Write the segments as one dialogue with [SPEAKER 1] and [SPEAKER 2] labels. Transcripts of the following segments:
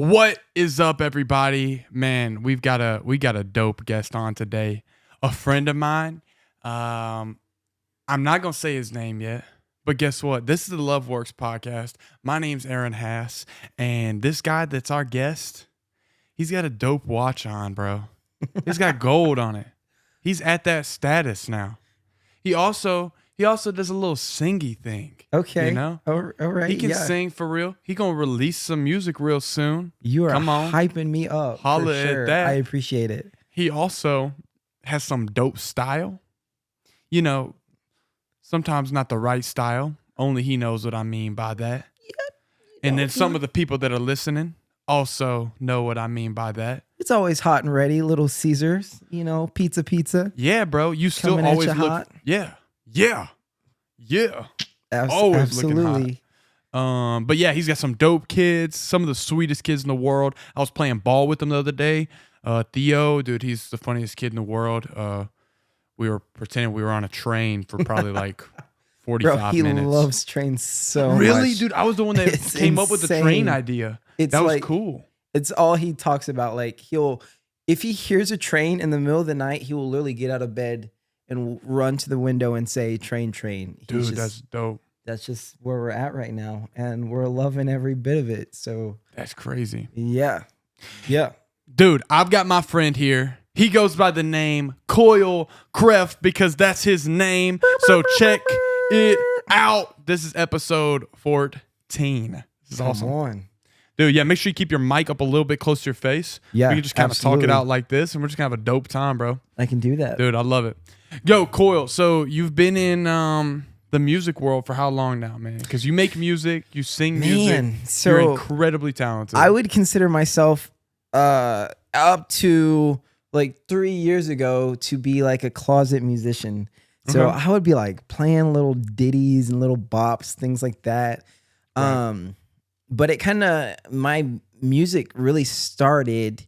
[SPEAKER 1] What is up, everybody? Man, we got a dope guest on today. A friend of mine. I'm not gonna say his name yet, but guess what? This is the Love Works podcast. My name's Aaron Haas, and this guy that's our guest, he's got a dope watch on, bro. He's got gold on it. He's at that status now. He also does a little singy thing.
[SPEAKER 2] Okay.
[SPEAKER 1] You know?
[SPEAKER 2] All right.
[SPEAKER 1] He can sing for real. He gonna release some music real soon.
[SPEAKER 2] You are
[SPEAKER 1] Come on.
[SPEAKER 2] hyping me up.
[SPEAKER 1] Holla
[SPEAKER 2] for sure.
[SPEAKER 1] at that.
[SPEAKER 2] I appreciate it.
[SPEAKER 1] He also has some dope style. You know, sometimes not the right style. Only he knows what I mean by that. And then some of the people that are listening also know what I mean by that.
[SPEAKER 2] It's always hot and ready. Little Caesars, pizza.
[SPEAKER 1] Yeah, bro. You still
[SPEAKER 2] Coming at
[SPEAKER 1] always
[SPEAKER 2] you
[SPEAKER 1] look.
[SPEAKER 2] hot.
[SPEAKER 1] Yeah.
[SPEAKER 2] Absolutely.
[SPEAKER 1] But yeah, he's got some dope kids, some of the sweetest kids in the world. I was playing ball with him the other day. Theo, dude, he's the funniest kid in the world. We were pretending we were on a train for probably like 45
[SPEAKER 2] Bro, he
[SPEAKER 1] minutes.
[SPEAKER 2] loves trains so much.
[SPEAKER 1] Really, dude? I was the one that
[SPEAKER 2] It's
[SPEAKER 1] came up with the train
[SPEAKER 2] insane.
[SPEAKER 1] idea.
[SPEAKER 2] It's
[SPEAKER 1] That was
[SPEAKER 2] like-
[SPEAKER 1] cool.
[SPEAKER 2] It's all he talks about. Like if he hears a train in the middle of the night, he will literally get out of bed and run to the window and say, train.
[SPEAKER 1] Dude, that's dope.
[SPEAKER 2] That's just where we're at right now. And we're loving every bit of it. So
[SPEAKER 1] That's crazy.
[SPEAKER 2] yeah.
[SPEAKER 1] Dude, I've got my friend here. He goes by the name Coyle Kreft because that's his name. So check it out. This is episode 14. This is awesome.
[SPEAKER 2] Come on.
[SPEAKER 1] Dude, yeah, make sure you keep your mic up a little bit close to your face.
[SPEAKER 2] Yeah,
[SPEAKER 1] we can just kind of talk it
[SPEAKER 2] absolutely.
[SPEAKER 1] out like this, and we're just going to have a dope time, bro.
[SPEAKER 2] I can do that.
[SPEAKER 1] Dude, I love it. Yo, Coyle, so you've been in the music world for how long now, man? Because you make music, you sing
[SPEAKER 2] Man,
[SPEAKER 1] music.
[SPEAKER 2] so
[SPEAKER 1] you're incredibly talented.
[SPEAKER 2] I would consider myself up to like 3 years ago to be like a closet musician. So
[SPEAKER 1] Okay.
[SPEAKER 2] I would be like playing little ditties and little bops, things like that.
[SPEAKER 1] Right.
[SPEAKER 2] But it kind of, my music really started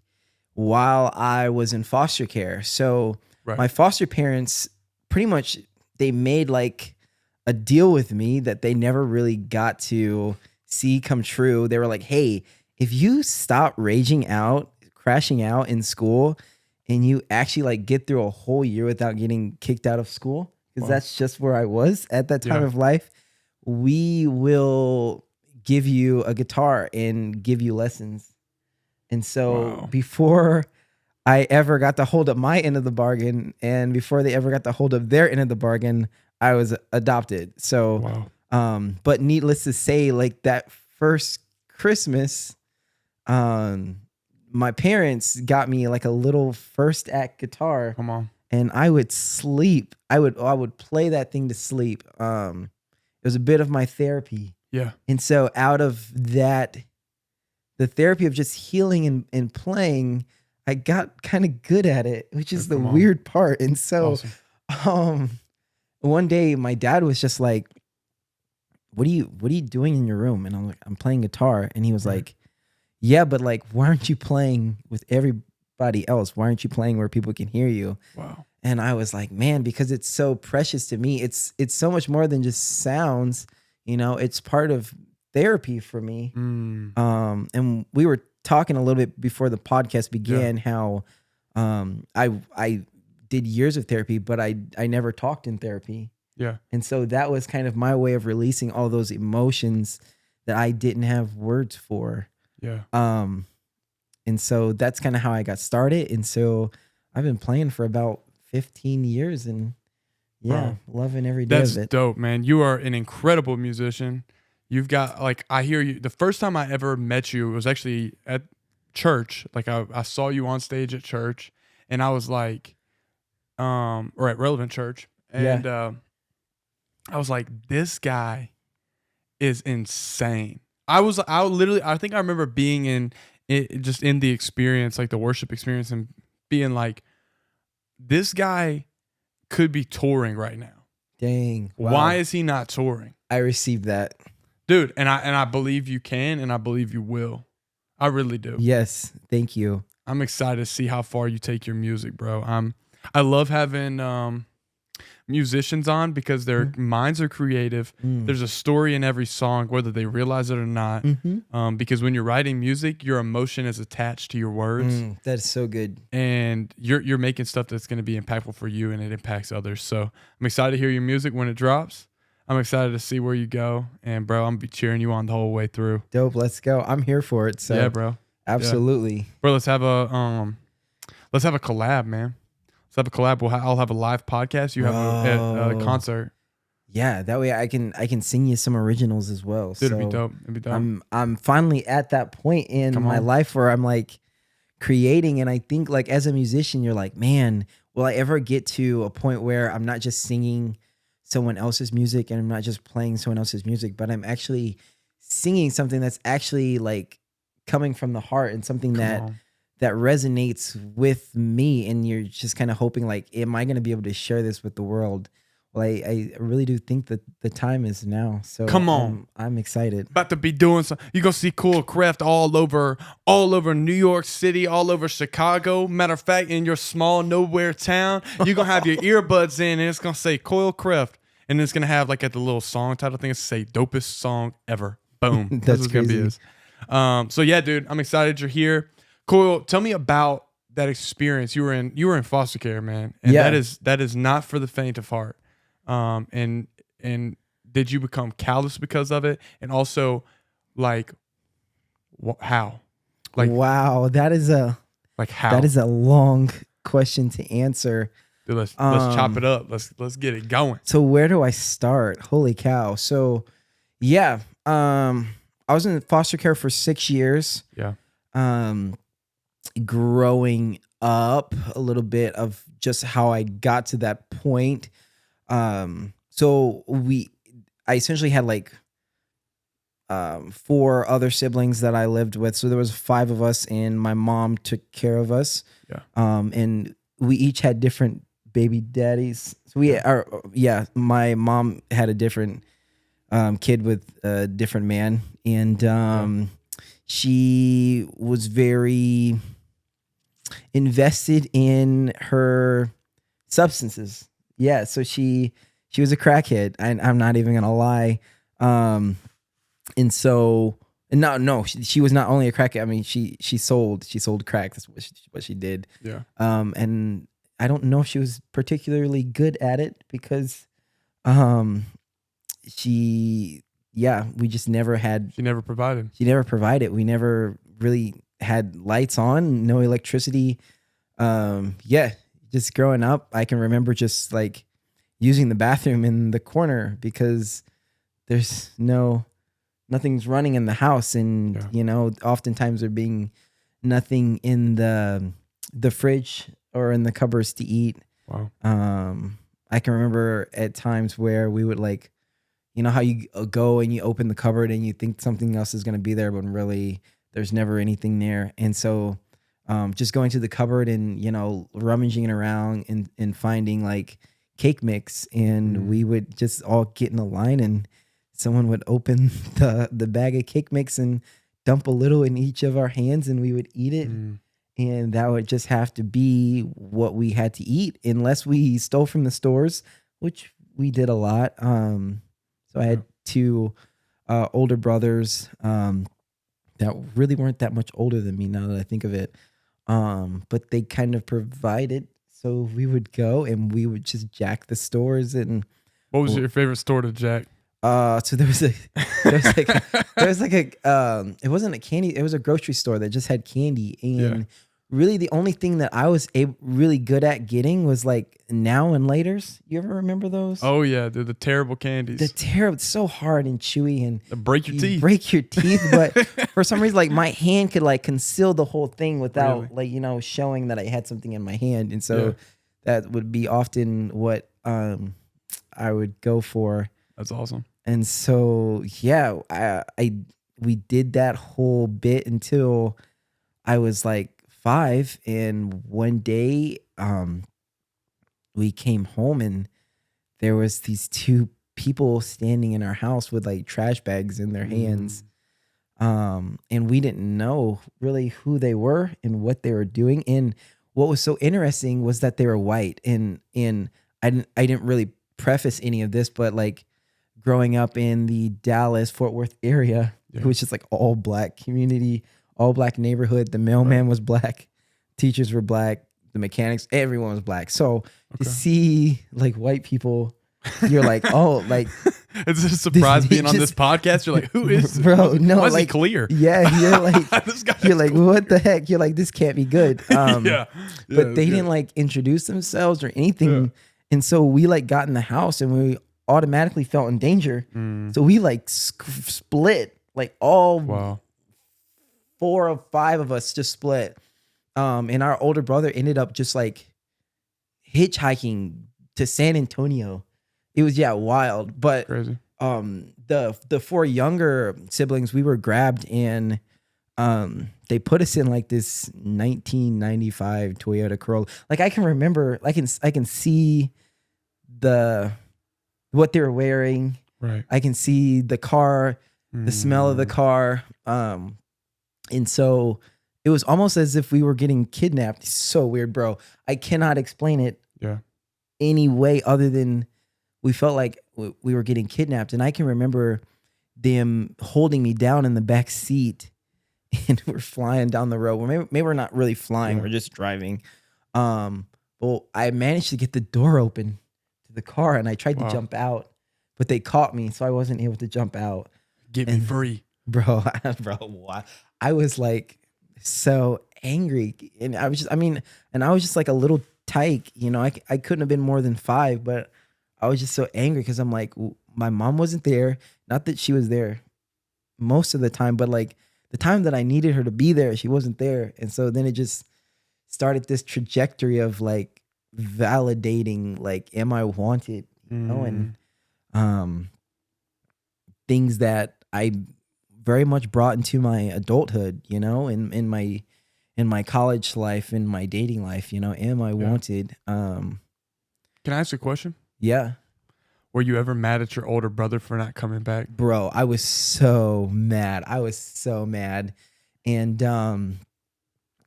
[SPEAKER 2] while I was in foster care. So
[SPEAKER 1] Right.
[SPEAKER 2] my foster parents pretty much, they made like a deal with me that they never really got to see come true. They were like, hey, if you stop raging out, crashing out in school, and you actually like get through a whole year without getting kicked out of school, because
[SPEAKER 1] Wow.
[SPEAKER 2] that's just where I was at that time
[SPEAKER 1] Yeah.
[SPEAKER 2] of life, we will give you a guitar and give you lessons. And so
[SPEAKER 1] Wow.
[SPEAKER 2] before I ever got to hold up my end of the bargain, and before they ever got to hold up their end of the bargain, I was adopted. So,
[SPEAKER 1] Wow.
[SPEAKER 2] but needless to say, like that first Christmas, my parents got me like a little first act guitar,
[SPEAKER 1] Come on.
[SPEAKER 2] and I would sleep. I would play that thing to sleep. It was a bit of my therapy.
[SPEAKER 1] Yeah.
[SPEAKER 2] And so out of that, the therapy of just healing and playing, I got kind of good at it, which is the
[SPEAKER 1] Come on.
[SPEAKER 2] weird part. And so
[SPEAKER 1] Awesome.
[SPEAKER 2] one day my dad was just like, what are you doing in your room? And I'm like, I'm playing guitar. And he was
[SPEAKER 1] Right.
[SPEAKER 2] like, yeah, but like, why aren't you playing with everybody else? Why aren't you playing where people can hear you?
[SPEAKER 1] Wow.
[SPEAKER 2] And I was like, man, because it's so precious to me. It's so much more than just sounds, it's part of therapy for me. And we were talking a little bit before the podcast began how I did years of therapy, but I never talked in therapy.
[SPEAKER 1] Yeah.
[SPEAKER 2] And so that was kind of my way of releasing all those emotions that I didn't have words for.
[SPEAKER 1] Yeah.
[SPEAKER 2] And so that's kind of how I got started. And so I've been playing for about 15 years and loving every day
[SPEAKER 1] That's
[SPEAKER 2] of it.
[SPEAKER 1] dope, man. You are an incredible musician. You've got I hear you. The first time I ever met you was actually at church. Like I saw you on stage at church, and I was like, or at Relevant Church, and I was like, this guy is insane. I think I remember being in the experience, like the worship experience, and being like, this guy could be touring right now.
[SPEAKER 2] Dang. Wow.
[SPEAKER 1] Why is he not touring?
[SPEAKER 2] I received that.
[SPEAKER 1] Dude, and I believe you can, and I believe you will. I really do.
[SPEAKER 2] Yes. Thank you.
[SPEAKER 1] I'm excited to see how far you take your music, bro. I love having musicians on because their minds are creative. There's a story in every song, whether they realize it or not. Because when you're writing music, your emotion is attached to your words.
[SPEAKER 2] That is so good.
[SPEAKER 1] And you're making stuff that's going to be impactful for you and it impacts others. So I'm excited to hear your music when it drops. I'm excited to see where you go. And bro, I'm going to be cheering you on the whole way through.
[SPEAKER 2] Dope. Let's go. I'm here for it. So
[SPEAKER 1] yeah, bro.
[SPEAKER 2] Absolutely.
[SPEAKER 1] Yeah. Bro, let's have a collab, man. Let's have a collab. I'll have a live podcast. You have a concert.
[SPEAKER 2] Yeah, that way I can sing you some originals as well.
[SPEAKER 1] Dude, it'd be dope. It'd be dope.
[SPEAKER 2] I'm finally at that point in my life where I'm like creating, and I think like as a musician, you're like, man, will I ever get to a point where I'm not just singing someone else's music and I'm not just playing someone else's music, but I'm actually singing something that's actually like coming from the heart and something that resonates with me, and you're just kind of hoping like, am I going to be able to share this with the world? Well, I really do think that the time is now. So
[SPEAKER 1] come on,
[SPEAKER 2] I'm excited.
[SPEAKER 1] About to be doing some. You gonna see Coyle Kreft all over New York City, all over Chicago. Matter of fact, in your small nowhere town, you're gonna have your earbuds in, and it's gonna say Coyle Kreft, and it's gonna have like at the little song title thing, it's say "Dopest Song Ever." Boom.
[SPEAKER 2] That's gonna be
[SPEAKER 1] his. So yeah, dude, I'm excited you're here. Coyle, tell me about that experience. You were in foster care, man, and that is not for the faint of heart. And did you become callous because of it? And also, like, how? Like,
[SPEAKER 2] wow, that is a long question to answer.
[SPEAKER 1] Dude, let's chop it up. Let's get it going.
[SPEAKER 2] So where do I start? Holy cow! So, yeah, I was in foster care for 6 years.
[SPEAKER 1] Yeah.
[SPEAKER 2] Growing up a little bit of just how I got to that point. So I essentially had like 4 other siblings that I lived with. So there was 5 of us, and my mom took care of us.
[SPEAKER 1] Yeah.
[SPEAKER 2] And we each had different baby daddies. So my mom had a different kid with a different man, and she was very invested in her substances. Yeah, so she was a crackhead. I'm not even gonna lie. She was not only a crackhead. I mean, she sold crack. That's what she did.
[SPEAKER 1] Yeah.
[SPEAKER 2] And I don't know if she was particularly good at it because, we just never had.
[SPEAKER 1] She never provided.
[SPEAKER 2] We never really had lights on, no electricity. Just growing up, I can remember just like using the bathroom in the corner because there's nothing's running in the house, and oftentimes there being nothing in the fridge or in the cupboards to eat.
[SPEAKER 1] Wow.
[SPEAKER 2] I can remember at times where we would like, how you go and you open the cupboard and you think something else is going to be there, but really there's never anything there. And so just going to the cupboard and, rummaging around and finding like cake mix, and we would just all get in a line, and someone would open the bag of cake mix and dump a little in each of our hands, and we would eat it. And that would just have to be what we had to eat unless we stole from the stores, which we did a lot. So I had 2 older brothers that really weren't that much older than me now that I think of it. But they kind of provided. So we would go and we would just jack the stores. And
[SPEAKER 1] what was your favorite store to jack?
[SPEAKER 2] So it wasn't a candy. It was a grocery store that just had candy. And really the only thing that I was really good at getting was like Now and Laters. You ever remember those?
[SPEAKER 1] Oh yeah, they're the terrible candies.
[SPEAKER 2] It's so hard and chewy, and
[SPEAKER 1] they break your teeth.
[SPEAKER 2] But for some reason, like my hand could like conceal the whole thing without showing that I had something in my hand. And so that would be often what I would go for.
[SPEAKER 1] That's awesome.
[SPEAKER 2] And so we did that whole bit until I was like 5, and one day we came home and there was these 2 people standing in our house with like trash bags in their hands, and we didn't know really who they were and what they were doing. And what was so interesting was that they were white, and I didn't really preface any of this, but like growing up in the Dallas Fort Worth area, it was just like all black community, all black neighborhood. The mailman was black, teachers were black, the mechanics, everyone was black. So to see like white people, you're like, oh, like
[SPEAKER 1] it's a surprise being on this podcast. You're like, who is this?
[SPEAKER 2] Bro? No,
[SPEAKER 1] why is
[SPEAKER 2] like
[SPEAKER 1] he clear?
[SPEAKER 2] Yeah, you're like, you're like, what the heck? You're like, this can't be good.
[SPEAKER 1] Yeah,
[SPEAKER 2] but they didn't like introduce themselves or anything, and so we like got in the house and we automatically felt in danger. So we like split, like all 4 or 5 of us just split. And our older brother ended up just like hitchhiking to San Antonio. It was wild, but
[SPEAKER 1] crazy.
[SPEAKER 2] The 4 younger siblings, we were grabbed and they put us in like this 1995 Toyota Corolla. Like I can remember, I can see what they were wearing.
[SPEAKER 1] Right.
[SPEAKER 2] I can see the car, the smell of the car. And so it was almost as if we were getting kidnapped. It's so weird, bro. I cannot explain it any way other than we felt like we were getting kidnapped. And I can remember them holding me down in the back seat and we're flying down the road. Well, maybe we're not really flying. We're just driving. Well, I managed to get the door open to the car and I tried to jump out, but they caught me. So I wasn't able to jump out.
[SPEAKER 1] Get me free.
[SPEAKER 2] Bro, I was like so angry. And I was just like a little tyke, you know, I couldn't have been more than 5, but I was just so angry because I'm like, my mom wasn't there. Not that she was there most of the time, but like the time that I needed her to be there, she wasn't there. And so then it just started this trajectory of like validating, like, am I wanted? You know, and things that I very much brought into my adulthood, you know, in my college life, in my dating life, you know, am I wanted?
[SPEAKER 1] Can I ask a question?
[SPEAKER 2] Yeah.
[SPEAKER 1] Were you ever mad at your older brother for not coming back?
[SPEAKER 2] Bro, I was so mad. And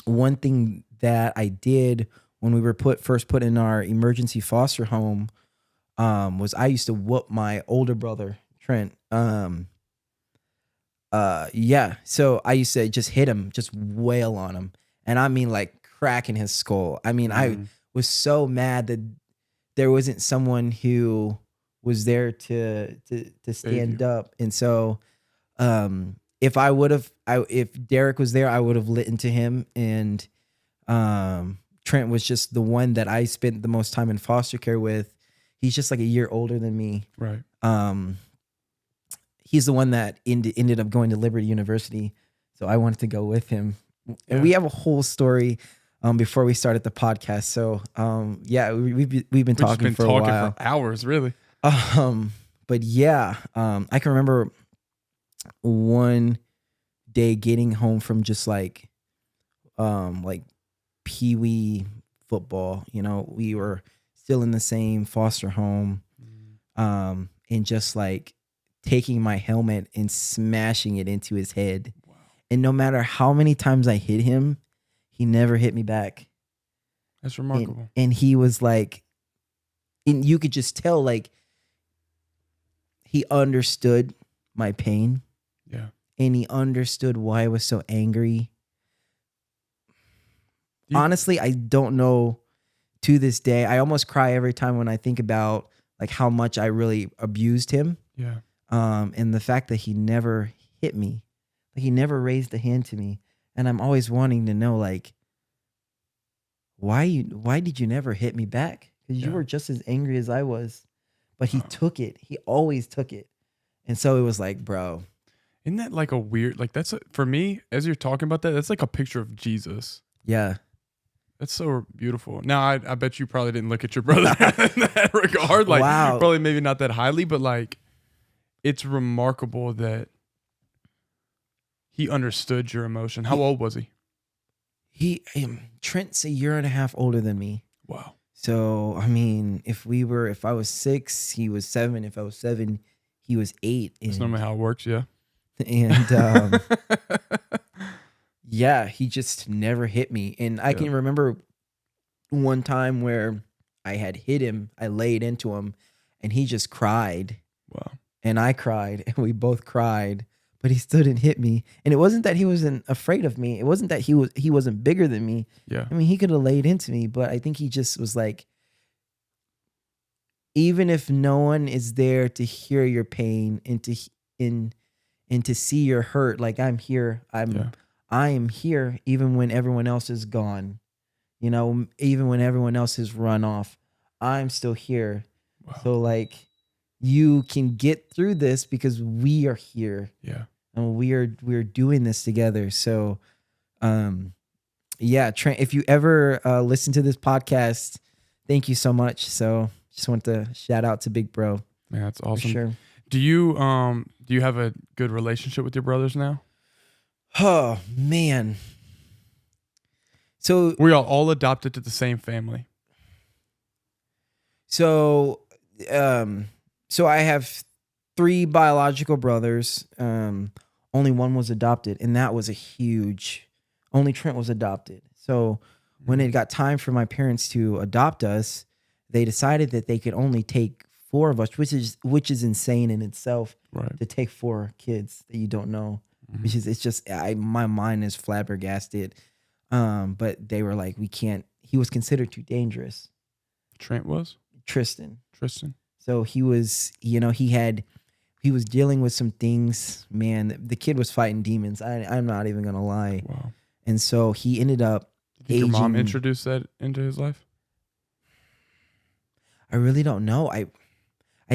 [SPEAKER 2] one thing that I did when we were first put in our emergency foster home was I used to whoop my older brother, Trent. So I used to just hit him, just wail on him. And I mean like cracking his skull. I mean, I was so mad that there wasn't someone who was there to stand up. And so if Derek was there, I would have lit into him. And Trent was just the one that I spent the most time in foster care with. He's just like a year older than me.
[SPEAKER 1] Right.
[SPEAKER 2] He's the one that ended up going to Liberty University. So I wanted to go with him. And we have a whole story before we started the podcast. So we've been talking for a while.
[SPEAKER 1] For hours, really.
[SPEAKER 2] But I can remember one day getting home from just like peewee football. You know, we were still in the same foster home, and just like taking my helmet and smashing it into his head. Wow. And no matter how many times I hit him, he never hit me back.
[SPEAKER 1] That's remarkable.
[SPEAKER 2] And he was like, and you could just tell like he understood my pain.
[SPEAKER 1] Yeah.
[SPEAKER 2] And he understood why I was so angry. Honestly, I don't know to this day. I almost cry every time when I think about like how much I really abused him.
[SPEAKER 1] Yeah.
[SPEAKER 2] And the fact that he never hit me, like he never raised a hand to me. And I'm always wanting to know, like, why did you never hit me back? Because you were just as angry as I was. But he took it. He always took it. And so it was like, bro.
[SPEAKER 1] Isn't that like a weird, like for me, as you're talking about that, that's like a picture of Jesus.
[SPEAKER 2] Yeah.
[SPEAKER 1] That's so beautiful. Now, I bet you probably didn't look at your brother in that regard. Like,
[SPEAKER 2] wow.
[SPEAKER 1] Probably maybe not that highly, but like, it's remarkable that he understood your emotion. How old was he?
[SPEAKER 2] Trent's a year and a half older than me.
[SPEAKER 1] Wow.
[SPEAKER 2] So, I mean, if I was 6, he was 7. If I was 7, he was 8.
[SPEAKER 1] That's normally how it works, yeah.
[SPEAKER 2] And he just never hit me. And I can remember one time where I had hit him. I laid into him, and he just cried,
[SPEAKER 1] Wow.
[SPEAKER 2] and I cried, and we both cried. But he still didn't hit me, and it wasn't that he wasn't afraid of me. It wasn't that he wasn't bigger than me.
[SPEAKER 1] Yeah.
[SPEAKER 2] I mean, he could have laid into me, but I think he just was like, even if no one is there to hear your pain and to see your hurt, like I'm here, I am here, even when everyone else is gone. You know, even when everyone else has run off, I'm still here.
[SPEAKER 1] Wow.
[SPEAKER 2] So like, you can get through this because we are here.
[SPEAKER 1] Yeah.
[SPEAKER 2] And we're doing this together. So, yeah, Trent, if you ever listen to this podcast, thank you so much. So just want to shout out to Big Bro.
[SPEAKER 1] Man, that's awesome.
[SPEAKER 2] For sure.
[SPEAKER 1] Do you have a good relationship with your brothers now?
[SPEAKER 2] Oh man. So
[SPEAKER 1] We are all adopted to the same family.
[SPEAKER 2] So I have 3 biological brothers. Only one was adopted, and that was a huge. Only Trent was adopted. So when it got time for my parents to adopt us, they decided that they could only take 4 of us, which is insane in itself.
[SPEAKER 1] Right.
[SPEAKER 2] To take 4 kids that you don't know, which is it's just my mind is flabbergasted. But they were like, we can't. He was considered too dangerous.
[SPEAKER 1] Trent was?
[SPEAKER 2] Tristan. So he was, he was dealing with some things. Man, the kid was fighting demons. I'm not even gonna lie.
[SPEAKER 1] Wow.
[SPEAKER 2] And so he ended up.
[SPEAKER 1] Did your mom introduce that into his life?
[SPEAKER 2] I really don't know. I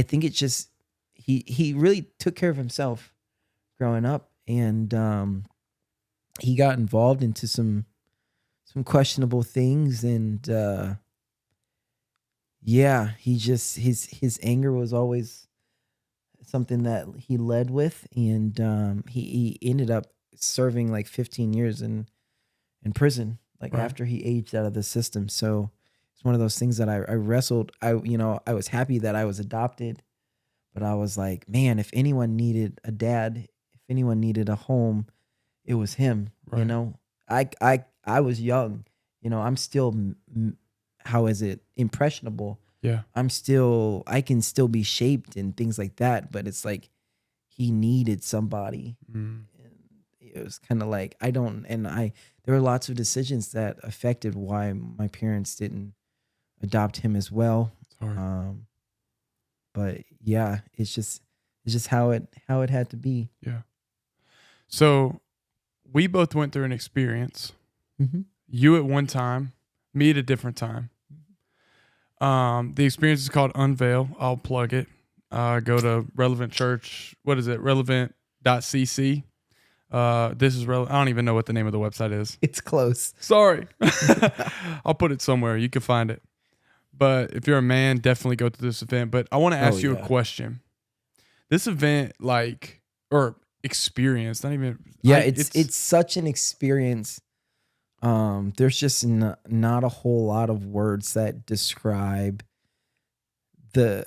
[SPEAKER 2] think it's just he really took care of himself growing up, and he got involved into some questionable things, and yeah, he just his anger was always something that he led with, and he ended up serving like 15 years in prison, like after he aged out of the system. So it's one of those things that I wrestled. I was happy that I was adopted, but I was like, man, if anyone needed a dad, if anyone needed a home, it was him.
[SPEAKER 1] Right.
[SPEAKER 2] I was young. I'm still, how is it, impressionable.
[SPEAKER 1] Yeah.
[SPEAKER 2] I can still be shaped and things like that, but it's like he needed somebody. And it was kind of like, there were lots of decisions that affected why my parents didn't adopt him as well.
[SPEAKER 1] It's hard.
[SPEAKER 2] But yeah, it's just how it had to be.
[SPEAKER 1] Yeah. So we both went through an experience.
[SPEAKER 2] Mm-hmm.
[SPEAKER 1] You at one time, me at a different time. The experience is called Unveil. I'll plug it. Go to Relevant Church. What is it? Relevant.cc. This is relevant. I don't even know what the name of the website is.
[SPEAKER 2] It's close.
[SPEAKER 1] Sorry. I'll put it somewhere. You can find it. But if you're a man, definitely go to this event. But I want to ask you a question. This event, or experience, not even.
[SPEAKER 2] Yeah, it's such an experience. There's just not a whole lot of words that describe the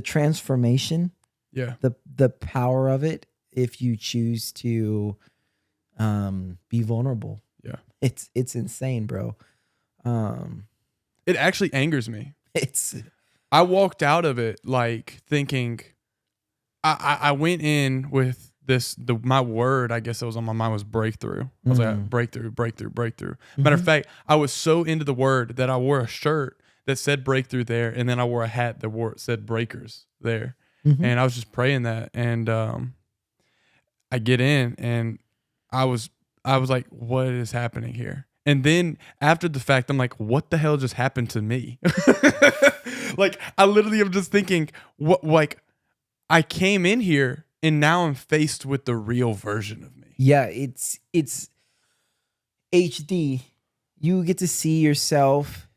[SPEAKER 2] transformation.
[SPEAKER 1] Yeah.
[SPEAKER 2] The power of it if you choose to be vulnerable.
[SPEAKER 1] Yeah.
[SPEAKER 2] It's insane, bro.
[SPEAKER 1] It actually angers me. I walked out of it thinking I went in with my word, I guess that was on my mind was breakthrough. I was like, breakthrough. Matter of fact, I was so into the word that I wore a shirt that said breakthrough there, and then I wore a hat that said breakers there. And I was just praying that, and I get in, and I was like, what is happening here? And then after the fact, I'm like, what the hell just happened to me? I literally am just thinking, I came in here and now I'm faced with the real version of me.
[SPEAKER 2] Yeah, it's HD. You get to see yourself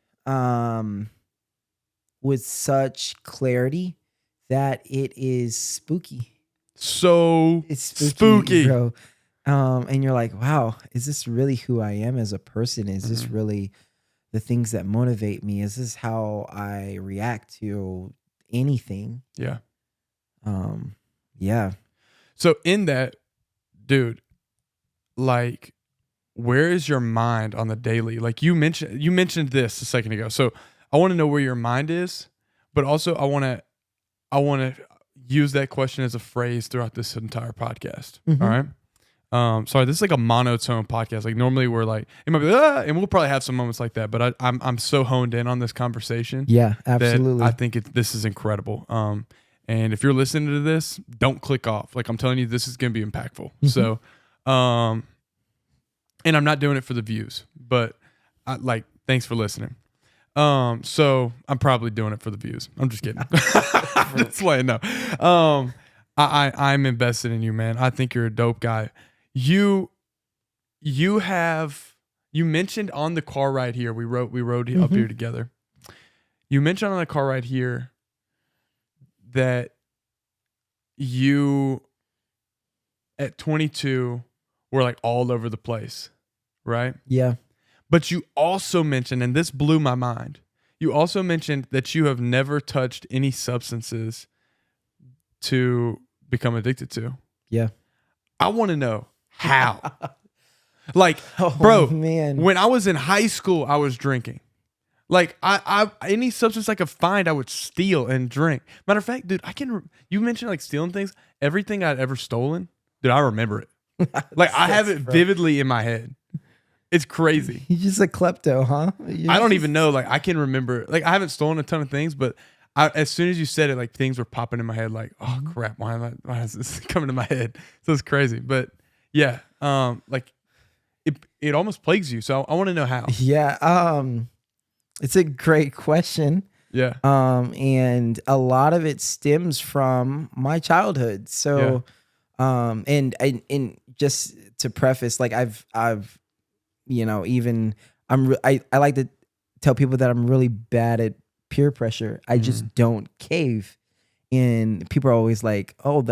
[SPEAKER 2] with such clarity that it is spooky.
[SPEAKER 1] So
[SPEAKER 2] it's
[SPEAKER 1] spooky,
[SPEAKER 2] bro. And you're like, wow, is this really who I am as a person? Is this really the things that motivate me? Is this how I react to anything?
[SPEAKER 1] Yeah.
[SPEAKER 2] Yeah.
[SPEAKER 1] So in that, dude, where is your mind on the daily? Like you mentioned this a second ago. So I want to know where your mind is, but also I want to use that question as a phrase throughout this entire podcast.
[SPEAKER 2] Mm-hmm.
[SPEAKER 1] All right. Sorry, this is like a monotone podcast. Like normally we're like, it might be, and we'll probably have some moments like that. But I'm so honed in on this conversation.
[SPEAKER 2] Yeah, absolutely.
[SPEAKER 1] That I think this is incredible. And if you're listening to this, don't click off. Like I'm telling you, this is gonna be impactful.
[SPEAKER 2] Mm-hmm.
[SPEAKER 1] So, and I'm not doing it for the views, but thanks for listening. So I'm probably doing it for the views. I'm just kidding. Just letting know. I'm invested in you, man. I think you're a dope guy. You mentioned on the car ride here. We rode
[SPEAKER 2] Mm-hmm.
[SPEAKER 1] up here together. You mentioned on the car ride here that you at 22 were like all over the place, right?
[SPEAKER 2] Yeah.
[SPEAKER 1] But you also mentioned, and this blew my mind, you also mentioned that you have never touched any substances to become addicted to.
[SPEAKER 2] Yeah.
[SPEAKER 1] I want to know how. Like,
[SPEAKER 2] Oh,
[SPEAKER 1] bro,
[SPEAKER 2] man.
[SPEAKER 1] when I was in high school, I was drinking. Like, I any substance I could find, I would steal and drink. Matter of fact, dude, you mentioned like stealing things. Everything I'd ever stolen, dude, I remember it. Like, I have it vividly in my head. It's crazy.
[SPEAKER 2] You're just a klepto, huh?
[SPEAKER 1] I don't even know. Like, I can remember. Like, I haven't stolen a ton of things, but as soon as you said it, like things were popping in my head. Like, oh crap, why is this coming to my head? So it's crazy. But yeah, like it almost plagues you. So I want to know how.
[SPEAKER 2] Yeah. It's a great question.
[SPEAKER 1] Yeah.
[SPEAKER 2] And a lot of it stems from my childhood. So, and just to preface, like I've, even I like to tell people that I'm really bad at peer pressure. I just don't cave. And people are always like, oh,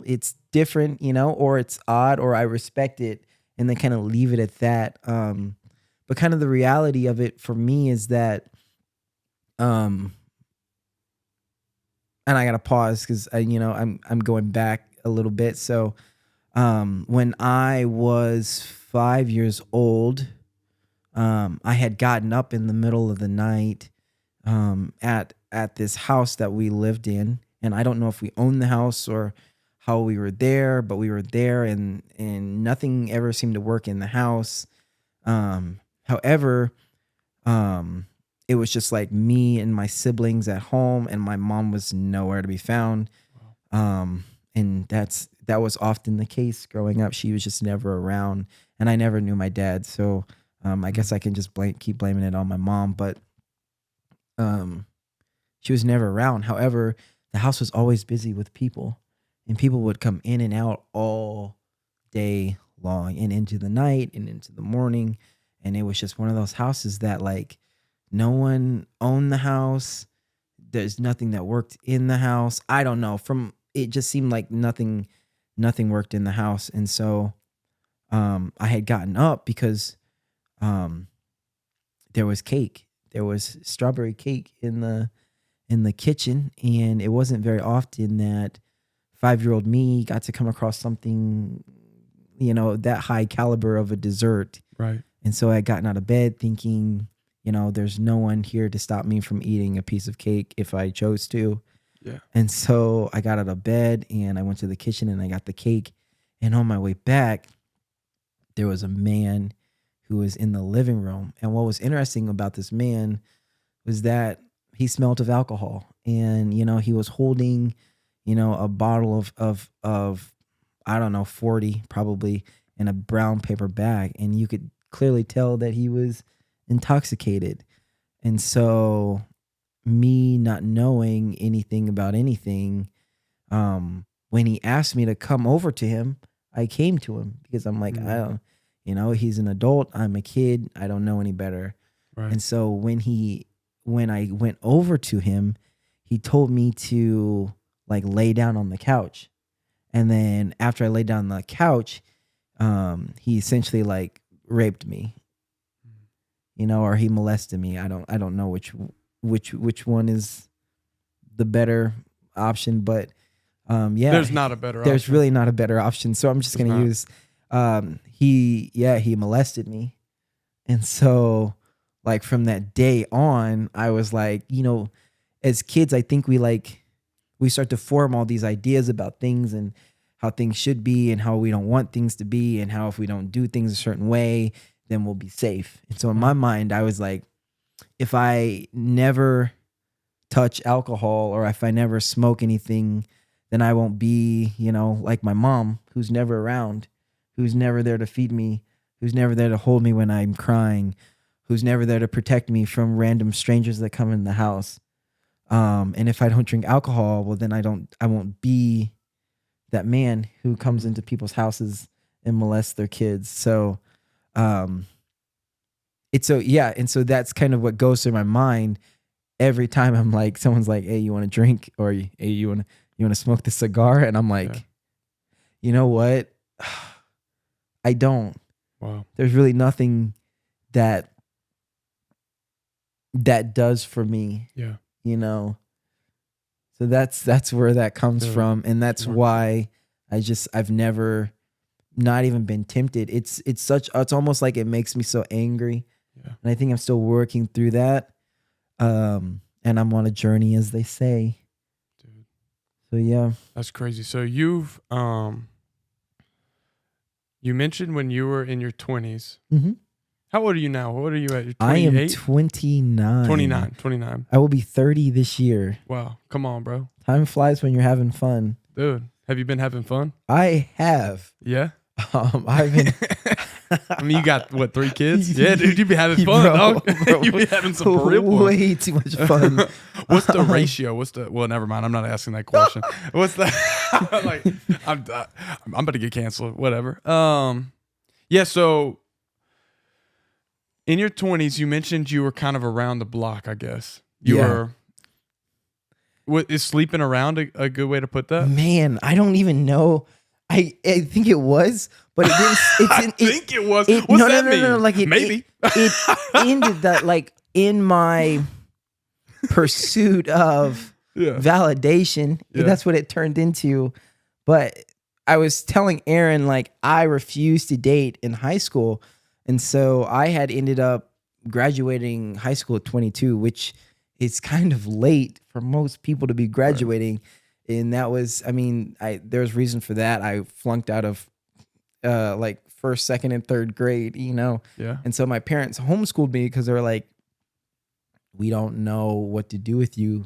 [SPEAKER 2] it's different, or it's odd, or I respect it. And they kind of leave it at that. But kind of the reality of it for me is that, and I gotta pause because I'm going back a little bit. So, when I was 5 years old, I had gotten up in the middle of the night, at this house that we lived in, and I don't know if we owned the house or how we were there, but we were there, and nothing ever seemed to work in the house. However, it was just like me and my siblings at home, and my mom was nowhere to be found. And that was often the case growing up. She was just never around, and I never knew my dad. So, I guess I can just keep blaming it on my mom, but, she was never around. However, the house was always busy with people, and people would come in and out all day long and into the night and into the morning. And it was just one of those houses that like no one owned the house. There's nothing that worked in the house. I don't know. It just seemed like nothing worked in the house. And so I had gotten up because there was cake. There was strawberry cake in the kitchen, and it wasn't very often that 5-year-old me got to come across something, that high caliber of a dessert.
[SPEAKER 1] Right.
[SPEAKER 2] And so I had gotten out of bed thinking, there's no one here to stop me from eating a piece of cake if I chose to.
[SPEAKER 1] Yeah.
[SPEAKER 2] And so I got out of bed and I went to the kitchen and I got the cake. And on my way back, there was a man who was in the living room. And what was interesting about this man was that he smelled of alcohol. And, he was holding, a bottle of I don't know, 40 probably in a brown paper bag. And you could clearly tell that he was intoxicated. And so me not knowing anything about anything, when he asked me to come over to him, I came to him because I'm like, I don't, he's an adult. I'm a kid. I don't know any better.
[SPEAKER 1] Right.
[SPEAKER 2] And so when I went over to him, he told me to like lay down on the couch. And then after I laid down on the couch, he essentially like raped me, or he molested me. I don't know which one is the better option, but yeah,
[SPEAKER 1] there's not a better option.
[SPEAKER 2] There's really not a better option. So I'm just going to use he molested me. And so like from that day on, I was like, as kids, I think we start to form all these ideas about things and how things should be and how we don't want things to be and how if we don't do things a certain way, then we'll be safe. And so in my mind, I was like, if I never touch alcohol or if I never smoke anything, then I won't be, like my mom, who's never around, who's never there to feed me, who's never there to hold me when I'm crying, who's never there to protect me from random strangers that come in the house. And if I don't drink alcohol, well, then I won't be that man who comes into people's houses and molests their kids. So, and so that's kind of what goes through my mind every time I'm like, someone's like, hey, you want to drink? Or hey, you want to smoke the cigar? And I'm like, you know what? I don't.
[SPEAKER 1] Wow.
[SPEAKER 2] There's really nothing that does for me.
[SPEAKER 1] Yeah.
[SPEAKER 2] So that's where that comes from. And that's why I've never not even been tempted. It's almost like it makes me so angry.
[SPEAKER 1] Yeah.
[SPEAKER 2] And I think I'm still working through that. And I'm on a journey, as they say.
[SPEAKER 1] Dude.
[SPEAKER 2] So yeah.
[SPEAKER 1] That's crazy. So you've you mentioned when you were in your 20s.
[SPEAKER 2] Mm-hmm.
[SPEAKER 1] How old are you now? What are you at? You're 28?
[SPEAKER 2] I am 29.
[SPEAKER 1] 29.
[SPEAKER 2] I will be 30 this year.
[SPEAKER 1] Wow. Come on, bro.
[SPEAKER 2] Time flies when you're having fun.
[SPEAKER 1] Dude, have you been having fun?
[SPEAKER 2] I have.
[SPEAKER 1] Yeah.
[SPEAKER 2] I've been.
[SPEAKER 1] I mean, you got what, 3 kids? Yeah, dude, you be having fun, dog. You be having some real fun.
[SPEAKER 2] Way too much fun.
[SPEAKER 1] What's the ratio? Well, never mind. I'm not asking that question. What's the like? I'm about to get canceled. Whatever. Yeah. So, in your 20s, you mentioned you were kind of around the block. I guess you were. What is sleeping around a good way to put that?
[SPEAKER 2] Man, I don't even know. I think it was, but it didn't.
[SPEAKER 1] I think it was. What's that mean?
[SPEAKER 2] No. Like
[SPEAKER 1] maybe
[SPEAKER 2] it ended that like in my pursuit of validation.
[SPEAKER 1] Yeah.
[SPEAKER 2] That's what it turned into. But I was telling Aaron like I refused to date in high school, and so I had ended up graduating high school at 22, which is kind of late for most people to be graduating. Right. And that was, I mean, there's reason for that. I flunked out of like first, second, and third grade, Yeah. And so my parents homeschooled me because they were like, we don't know what to do with you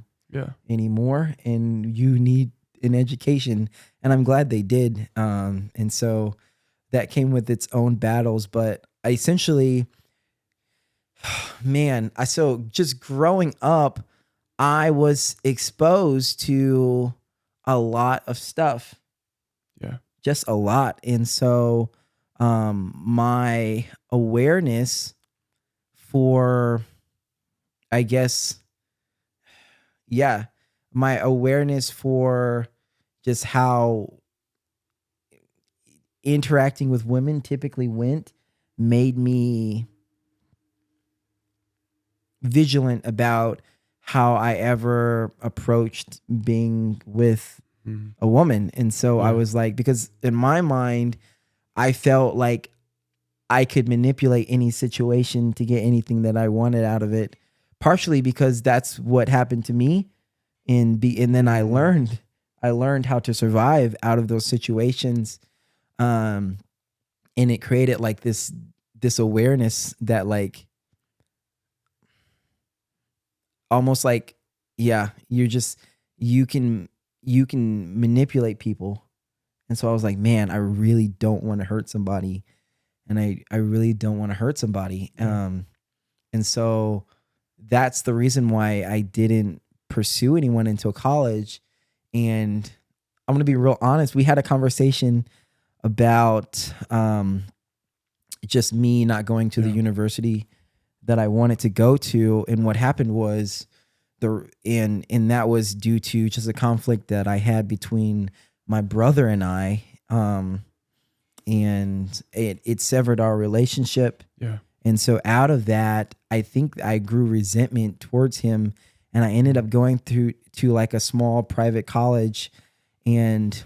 [SPEAKER 2] anymore. And you need an education. And I'm glad they did. And so that came with its own battles. But I essentially, so just growing up, I was exposed to a lot of stuff.
[SPEAKER 1] Yeah.
[SPEAKER 2] Just a lot. And so my awareness for, I guess, my awareness for just how interacting with women typically went made me vigilant about how I ever approached being with a woman. And so I was like, because in my mind, I felt like I could manipulate any situation to get anything that I wanted out of it, partially because that's what happened to me. And then I learned how to survive out of those situations. And it created like this awareness that like, almost like, you can manipulate people. And so I was like, man, I really don't want to hurt somebody. And I really don't want to hurt somebody. And so that's the reason why I didn't pursue anyone until college. And I'm going to be real honest. We had a conversation about just me not going to the university that I wanted to go to. And what happened was and that was due to just a conflict that I had between my brother and I. And it severed our relationship. Yeah. And so out of that, I think I grew resentment towards him, and I ended up going to like a small private college. And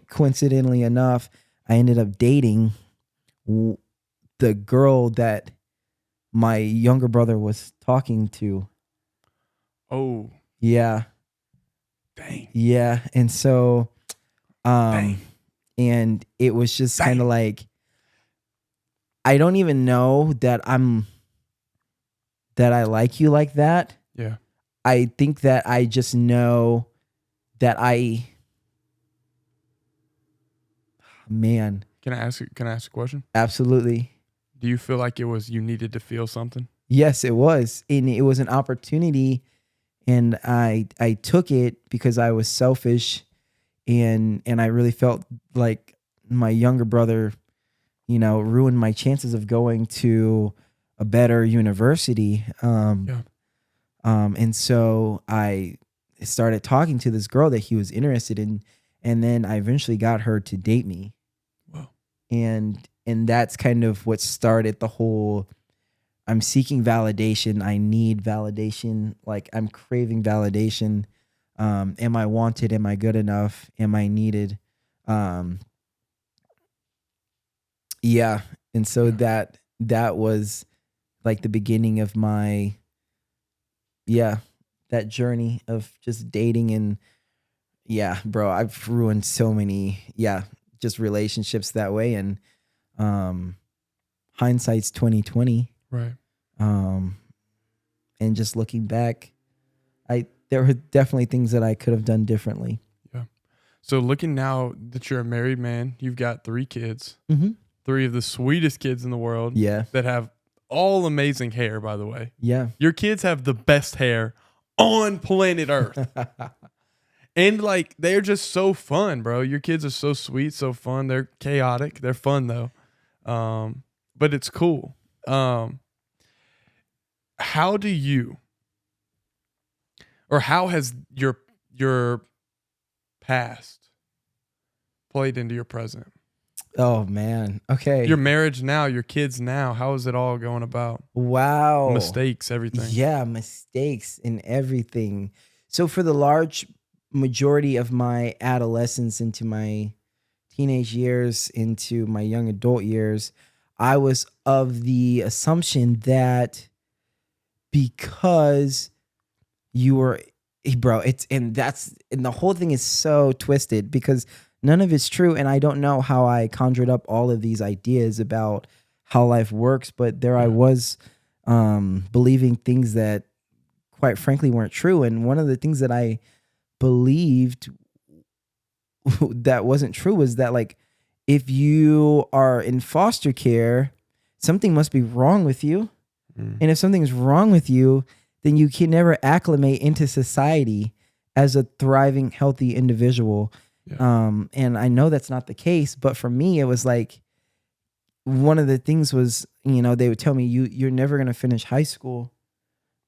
[SPEAKER 2] coincidentally enough, I ended up dating w- the girl that my younger brother was talking to.
[SPEAKER 1] Oh,
[SPEAKER 2] Yeah.
[SPEAKER 1] dang.
[SPEAKER 2] Yeah. And so,
[SPEAKER 1] Dang.
[SPEAKER 2] and it was just kind of
[SPEAKER 1] Dang.
[SPEAKER 2] like, I don't even know that I like you like that.
[SPEAKER 1] Yeah.
[SPEAKER 2] I think that I just know that man,
[SPEAKER 1] Can I ask a question?
[SPEAKER 2] absolutely.
[SPEAKER 1] Do you feel like you needed to feel something?
[SPEAKER 2] Yes, it was. And it was an opportunity, and I took it because I was selfish, and I really felt like my younger brother, ruined my chances of going to a better university.
[SPEAKER 1] Yeah.
[SPEAKER 2] And so I started talking to this girl that he was interested in, and then I eventually got her to date me.
[SPEAKER 1] Wow.
[SPEAKER 2] And that's kind of what started the whole I'm seeking validation. I need validation. Like I'm craving validation. Am I wanted? Am I good enough? Am I needed? Um, yeah. And so
[SPEAKER 1] Yeah.
[SPEAKER 2] that was like the beginning of my, yeah, that journey of just dating. And yeah, bro, I've ruined so many, just relationships that way. And um hindsight's 2020.
[SPEAKER 1] Right.
[SPEAKER 2] Um and just looking back, there were definitely things that I could have done differently.
[SPEAKER 1] Yeah. So looking now that you're a married man, you've got 3 kids,
[SPEAKER 2] Mm-hmm.
[SPEAKER 1] 3 of the sweetest kids in the world
[SPEAKER 2] Yeah.
[SPEAKER 1] that have all amazing hair, by the way.
[SPEAKER 2] Yeah.
[SPEAKER 1] Your kids have the best hair on planet Earth. And like they're just so fun, bro. Your kids are so sweet, so fun. They're chaotic. They're fun though. But it's cool. How do you or how has your past played into your present?
[SPEAKER 2] Oh man. Okay.
[SPEAKER 1] Your marriage now, your kids now, how is it all going about?
[SPEAKER 2] Wow.
[SPEAKER 1] Mistakes, everything.
[SPEAKER 2] Yeah, mistakes and everything. So for the large majority of my adolescence into my teenage years into my young adult years, I was of the assumption that because you were bro, and the whole thing is so twisted because none of it's true, and I don't know how I conjured up all of these ideas about how life works, but there I
[SPEAKER 1] Yeah.
[SPEAKER 2] was believing things that quite frankly weren't true. And one of the things that I believed that wasn't true was that, like, if you are in foster care, something must be wrong with you.
[SPEAKER 1] Mm.
[SPEAKER 2] And if something's wrong with you, then you can never acclimate into society as a thriving, healthy individual.
[SPEAKER 1] Yeah.
[SPEAKER 2] And I know that's not the case, but for me, it was like one of the things was, they would tell me you're never gonna finish high school.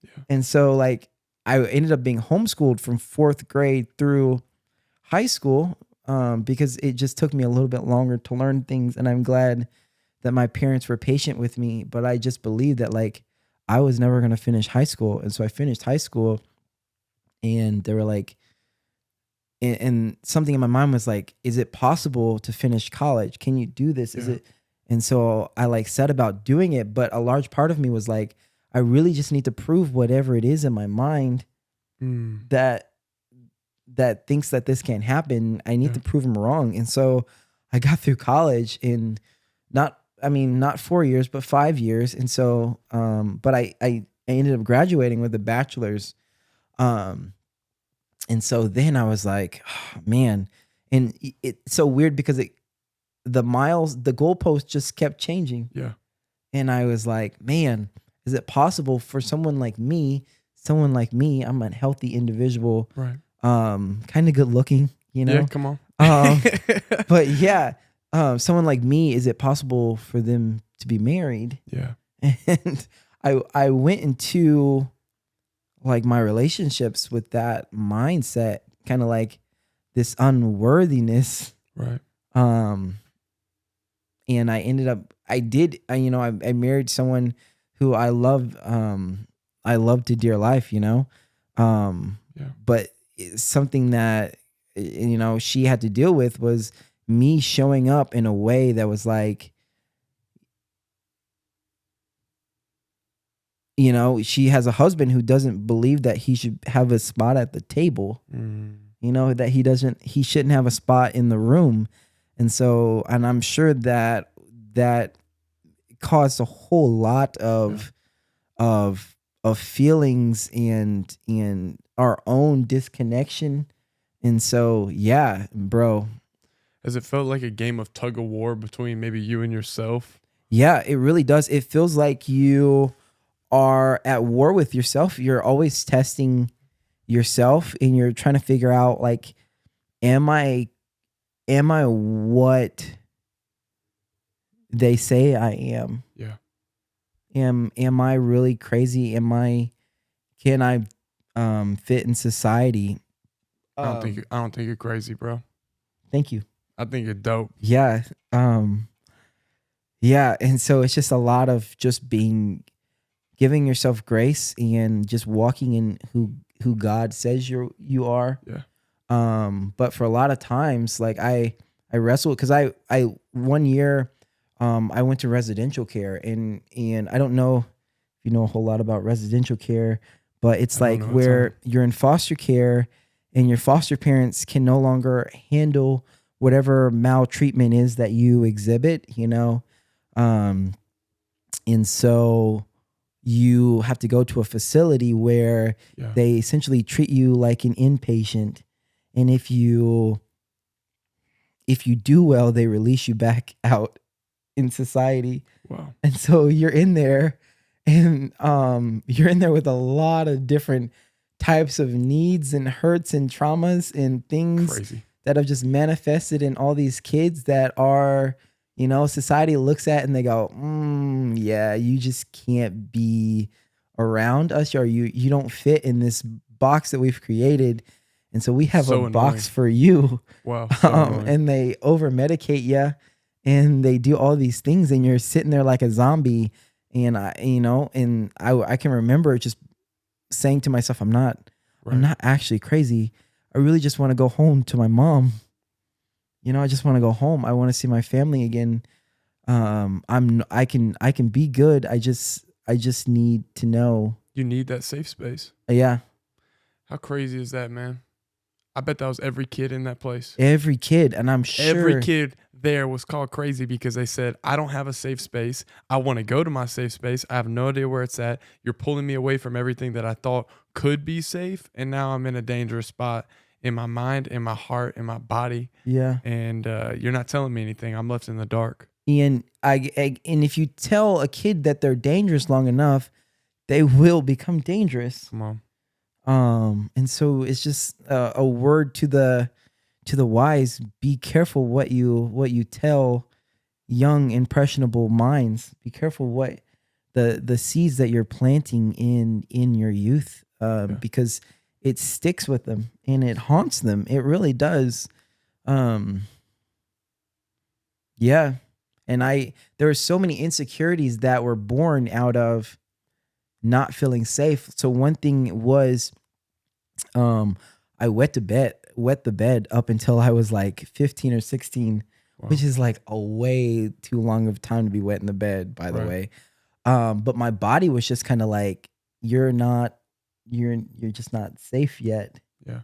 [SPEAKER 1] Yeah.
[SPEAKER 2] And so like I ended up being homeschooled from 4th grade through high school, because it just took me a little bit longer to learn things. And I'm glad that my parents were patient with me, but I just believed that like I was never going to finish high school. And so I finished high school, and they were like, and something in my mind was like, is it possible to finish college? Can you do this? Is
[SPEAKER 1] Yeah.
[SPEAKER 2] it? And so I like set about doing it. But a large part of me was like, I really just need to prove whatever it is in my mind
[SPEAKER 1] Mm.
[SPEAKER 2] that thinks that this can't happen. I need
[SPEAKER 1] Yeah.
[SPEAKER 2] to prove them wrong. And so I got through college in not 4 years, but 5 years. And so, but I ended up graduating with a bachelor's. And so then I was like, oh, man, and it's so weird because the goalpost just kept changing.
[SPEAKER 1] Yeah.
[SPEAKER 2] And I was like, man, is it possible for someone like me, I'm a healthy individual,
[SPEAKER 1] Right.
[SPEAKER 2] kind of good looking,
[SPEAKER 1] Yeah, come on.
[SPEAKER 2] but yeah, someone like me, is it possible for them to be married?
[SPEAKER 1] Yeah.
[SPEAKER 2] And I went into like my relationships with that mindset, kind of like this unworthiness.
[SPEAKER 1] Right.
[SPEAKER 2] And I ended up, I married someone who I love to dear life,
[SPEAKER 1] Yeah.
[SPEAKER 2] but something that, she had to deal with was me showing up in a way that was like, you know, she has a husband who doesn't believe that he should have a spot at the table. You know, that he shouldn't have a spot in the room. And so, and I'm sure that caused a whole lot of feelings and our own disconnection. And so, yeah, bro.
[SPEAKER 1] Has it felt like a game of tug of war between maybe you and yourself?
[SPEAKER 2] Yeah, it really does. It feels like you are at war with yourself. You're always testing yourself and you're trying to figure out, like, am I what they say I am?
[SPEAKER 1] Yeah.
[SPEAKER 2] Am I really crazy? Can I fit in society?
[SPEAKER 1] I don't think you're crazy, bro.
[SPEAKER 2] Thank you.
[SPEAKER 1] I think you're dope.
[SPEAKER 2] Yeah. Yeah, and so it's just a lot of just giving yourself grace and just walking in who God says you are.
[SPEAKER 1] Yeah.
[SPEAKER 2] But for a lot of times, like I wrestled because I 1 year I went to residential care and I don't know if you know a whole lot about residential care, but it's like where you're in foster care and your foster parents can no longer handle whatever maltreatment is that you exhibit, you know. And so you have to go to a facility where they essentially treat you like an inpatient. And if you do well, they release you back out in society.
[SPEAKER 1] Wow.
[SPEAKER 2] And so you're in there and you're in there with a lot of different types of needs and hurts and traumas and things that have just manifested in all these kids that are, you know, society looks at and they go, yeah, you just can't be around us, or you don't fit in this box that we've created. And so we have a box for you.
[SPEAKER 1] Wow.
[SPEAKER 2] And they over medicate you and they do all these things and you're sitting there like a zombie. And I can remember just saying to myself, I'm not actually crazy. I really just want to go home to my mom. You know, I just want to go home. I want to see my family again. I can be good. I just need to know.
[SPEAKER 1] You need that safe space.
[SPEAKER 2] Yeah.
[SPEAKER 1] How crazy is that, man? I bet that was every kid in that place.
[SPEAKER 2] Every kid. And I'm sure
[SPEAKER 1] every kid there was called crazy because they said, I don't have a safe space. I want to go to my safe space. I have no idea where it's at. You're pulling me away from everything that I thought could be safe. And now I'm in a dangerous spot in my mind, in my heart, in my body.
[SPEAKER 2] Yeah.
[SPEAKER 1] And you're not telling me anything. I'm left in the dark.
[SPEAKER 2] And and if you tell a kid that they're dangerous long enough, they will become dangerous.
[SPEAKER 1] Come on.
[SPEAKER 2] And so it's just a word to the wise: be careful what you tell young impressionable minds. Be careful what the seeds that you're planting in your youth, because it sticks with them and it haunts them. It really does. Yeah. And there were so many insecurities that were born out of not feeling safe. So one thing was, I wet the bed up until I was like 15 or 16, which is like a way too long of time to be wet in the bed, by the way. But my body was just kind of like, you're just not safe yet.
[SPEAKER 1] Yeah.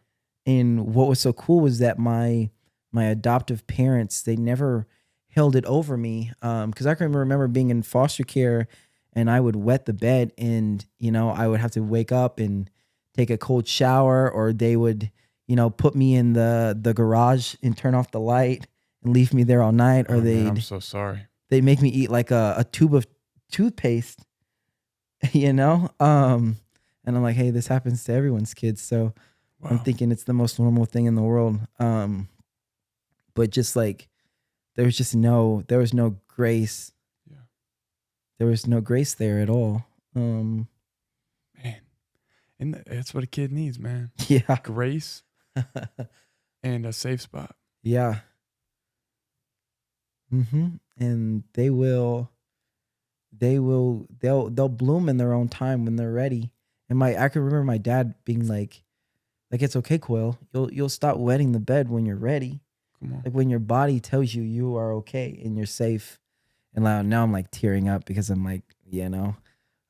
[SPEAKER 2] And what was so cool was that my adoptive parents, they never held it over me. Cause I can remember being in foster care and I would wet the bed and, you know, I would have to wake up and take a cold shower, or they would, you know, put me in the garage and turn off the light and leave me there all night. Or
[SPEAKER 1] I'm so sorry.
[SPEAKER 2] They'd make me eat like a tube of toothpaste, you know? And I'm like, hey, this happens to everyone's kids. So I'm thinking it's the most normal thing in the world. But just like, there was no grace.
[SPEAKER 1] Yeah.
[SPEAKER 2] There was no grace there at all.
[SPEAKER 1] Man. And that's what a kid needs, man.
[SPEAKER 2] Yeah.
[SPEAKER 1] Grace and a safe spot.
[SPEAKER 2] Yeah. And they'll bloom in their own time when they're ready. And I can remember my dad being like, it's okay, Coyle. You'll stop wetting the bed when you're ready.
[SPEAKER 1] Come on.
[SPEAKER 2] Like when your body tells you are okay and you're safe. And now I'm like tearing up because I'm like, you know,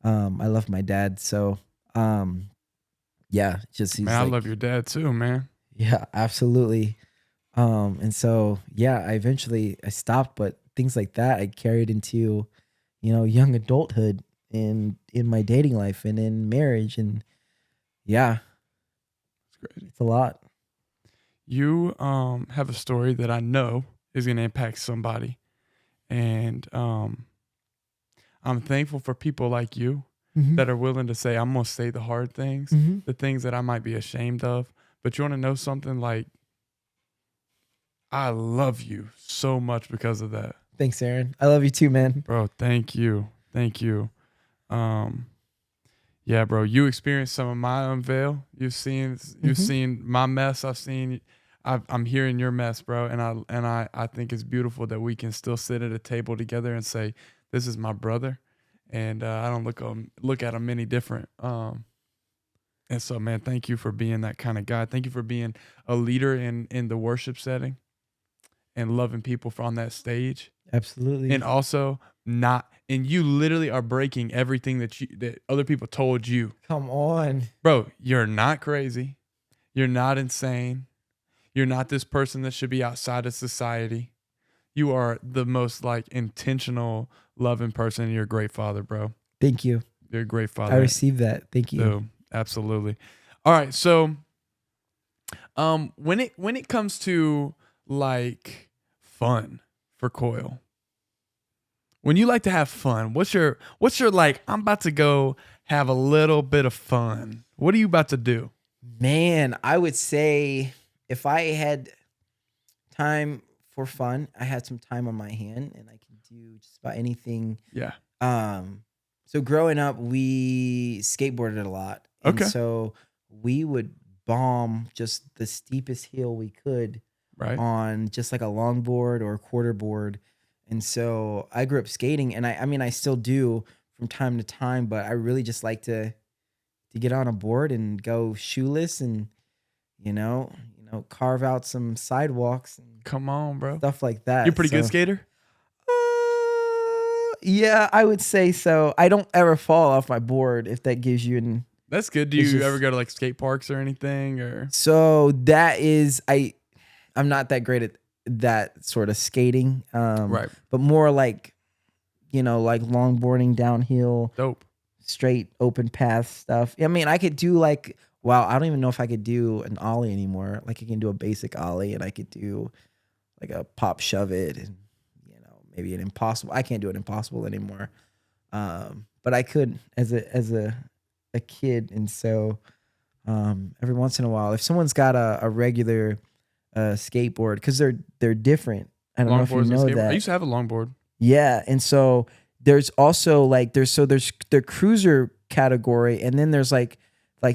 [SPEAKER 2] I love my dad. So, yeah, just he's
[SPEAKER 1] Man, I
[SPEAKER 2] like,
[SPEAKER 1] love your dad too, man.
[SPEAKER 2] yeah, absolutely. And so, yeah, I stopped, but things like that I carried into, young adulthood and in my dating life and in marriage. And yeah,
[SPEAKER 1] It's crazy.
[SPEAKER 2] it's a lot.
[SPEAKER 1] You have a story that I know is going to impact somebody, and I'm thankful for people like you
[SPEAKER 2] Mm-hmm.
[SPEAKER 1] that are willing to say, I'm going to say the hard things,
[SPEAKER 2] Mm-hmm.
[SPEAKER 1] the things that I might be ashamed of. But you want to know something? Like, I love you so much because of that.
[SPEAKER 2] Thanks, Aaron. I love you too, man.
[SPEAKER 1] Bro, thank you. Thank you. Um, yeah, bro, you experienced some of my unveil. You've
[SPEAKER 2] Mm-hmm.
[SPEAKER 1] seen my mess. I'm hearing your mess, bro. And I think it's beautiful that we can still sit at a table together and say, this is my brother. And I don't look at him any different. And so, man, thank you for being that kind of guy. Thank you for being a leader in the worship setting and loving people on that stage.
[SPEAKER 2] Absolutely.
[SPEAKER 1] And also and you literally are breaking everything that other people told you.
[SPEAKER 2] Come on.
[SPEAKER 1] Bro, you're not crazy. You're not insane. You're not this person that should be outside of society. You are the most like intentional, loving person. You're a great father, bro.
[SPEAKER 2] Thank you.
[SPEAKER 1] You're a great father.
[SPEAKER 2] I received that. Thank you.
[SPEAKER 1] So, absolutely. All right. So, when it comes to like fun for Coyle, when you like to have fun, what's your like, I'm about to go have a little bit of fun. What are you about to do?
[SPEAKER 2] Man, I would say if I had time for fun, I had some time on my hand and I can do just about anything.
[SPEAKER 1] Yeah.
[SPEAKER 2] So growing up, we skateboarded a lot. And
[SPEAKER 1] Okay.
[SPEAKER 2] so we would bomb just the steepest hill we could
[SPEAKER 1] Right.
[SPEAKER 2] on just like a longboard or a quarter board. And so I grew up skating, and I mean I still do from time to time, but I really just like to get on a board and go shoeless and you know, carve out some sidewalks and
[SPEAKER 1] Come on, bro.
[SPEAKER 2] stuff like that.
[SPEAKER 1] You're a pretty good
[SPEAKER 2] So,
[SPEAKER 1] skater?
[SPEAKER 2] yeah, I would say so. I don't ever fall off my board, if that gives you an.
[SPEAKER 1] That's good. Do
[SPEAKER 2] It's
[SPEAKER 1] you
[SPEAKER 2] just-
[SPEAKER 1] ever go to like skate parks or anything or
[SPEAKER 2] So that is I'm not that great at that sort of skating.
[SPEAKER 1] Right.
[SPEAKER 2] But more like, like longboarding downhill,
[SPEAKER 1] Dope.
[SPEAKER 2] straight open path stuff. I mean, I could do like, wow, I don't even know if I could do an ollie anymore. Like I can do a basic ollie and I could do like a pop shove it and maybe an impossible. I can't do an impossible anymore. But I could as a kid. And so every once in a while, if someone's got a regular skateboard, because they're different. I don't know if you
[SPEAKER 1] Longboards and
[SPEAKER 2] know
[SPEAKER 1] skateboard.
[SPEAKER 2] that.
[SPEAKER 1] I used to have a longboard.
[SPEAKER 2] Yeah, and so there's also like there's the cruiser category, and then there's like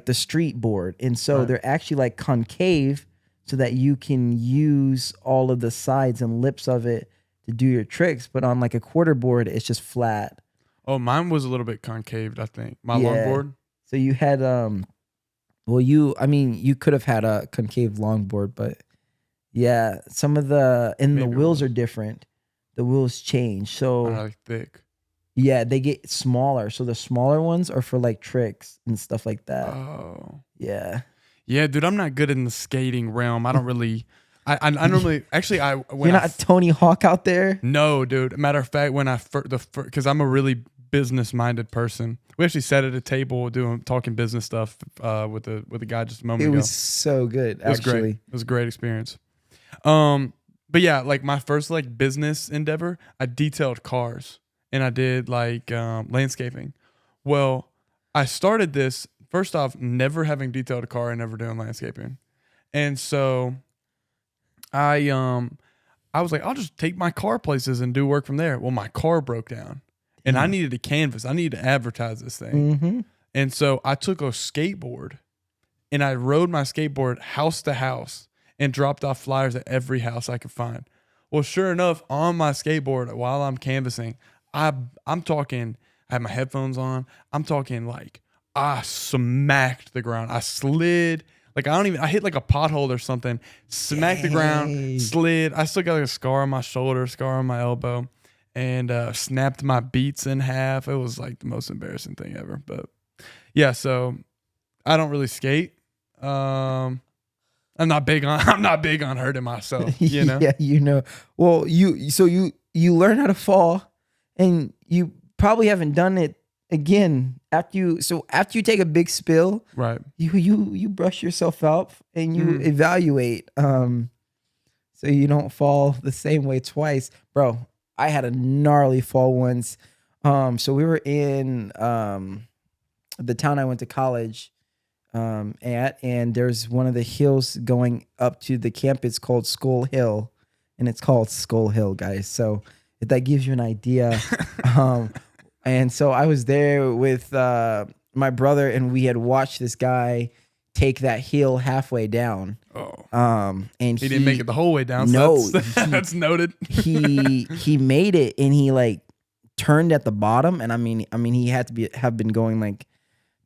[SPEAKER 2] the street board, and so
[SPEAKER 1] Right.
[SPEAKER 2] they're actually like concave, so that you can use all of the sides and lips of it to do your tricks. But on like a quarter board, it's just flat.
[SPEAKER 1] Oh, mine was a little bit concaved, I think. My
[SPEAKER 2] Yeah.
[SPEAKER 1] longboard.
[SPEAKER 2] So you had well, you could have had a concave longboard, but yeah, some of the
[SPEAKER 1] Maybe
[SPEAKER 2] the
[SPEAKER 1] it
[SPEAKER 2] wheels
[SPEAKER 1] was.
[SPEAKER 2] are different. The wheels change, so.
[SPEAKER 1] I like thick.
[SPEAKER 2] Yeah, they get smaller. So the smaller ones are for like tricks and stuff like that.
[SPEAKER 1] Oh.
[SPEAKER 2] Yeah.
[SPEAKER 1] Yeah, dude, I'm not good in the skating realm. I don't really I normally actually when
[SPEAKER 2] You're not Tony Hawk out there?
[SPEAKER 1] No, dude. Matter of fact, when because I'm a really business-minded person. We actually sat at a table talking business stuff with the guy just a moment
[SPEAKER 2] It
[SPEAKER 1] ago.
[SPEAKER 2] was so good,
[SPEAKER 1] It was
[SPEAKER 2] actually.
[SPEAKER 1] great. It was a great experience. But yeah, like my first like business endeavor, I detailed cars and I did like landscaping. Well, I started this first off never having detailed a car and never doing landscaping, and so I was like, I'll just take my car places and do work from there. Well, my car broke down, and I needed a canvas. I needed to advertise this thing,
[SPEAKER 2] Mm-hmm.
[SPEAKER 1] and so I took a skateboard, and I rode my skateboard house to house and dropped off flyers at every house I could find. Well, sure enough, on my skateboard while I'm canvassing, I'm talking, I had my headphones on. I'm talking like I smacked the ground. I slid. Like I hit like a pothole or something, smacked the ground,
[SPEAKER 2] Dang.
[SPEAKER 1] slid. I still got like a scar on my shoulder, scar on my elbow. and snapped my beats in half. It was like the most embarrassing thing ever. But yeah, so I don't really skate. I'm not big on hurting myself, you know?
[SPEAKER 2] Yeah. Well, you learn how to fall, and you probably haven't done it again after you take a big spill.
[SPEAKER 1] Right.
[SPEAKER 2] You brush yourself up and you evaluate, so you don't fall the same way twice. Bro, I had a gnarly fall once. So we were in the town I went to college and there's one of the hills going up to the campus called Skull Hill, and it's called Skull Hill, guys. So if that gives you an idea. And so I was there with my brother, and we had watched this guy take that hill halfway down.
[SPEAKER 1] Oh.
[SPEAKER 2] And
[SPEAKER 1] he didn't make it the whole way down.
[SPEAKER 2] No,
[SPEAKER 1] So that's noted.
[SPEAKER 2] he made it, and he like turned at the bottom, and I mean he had to have been going like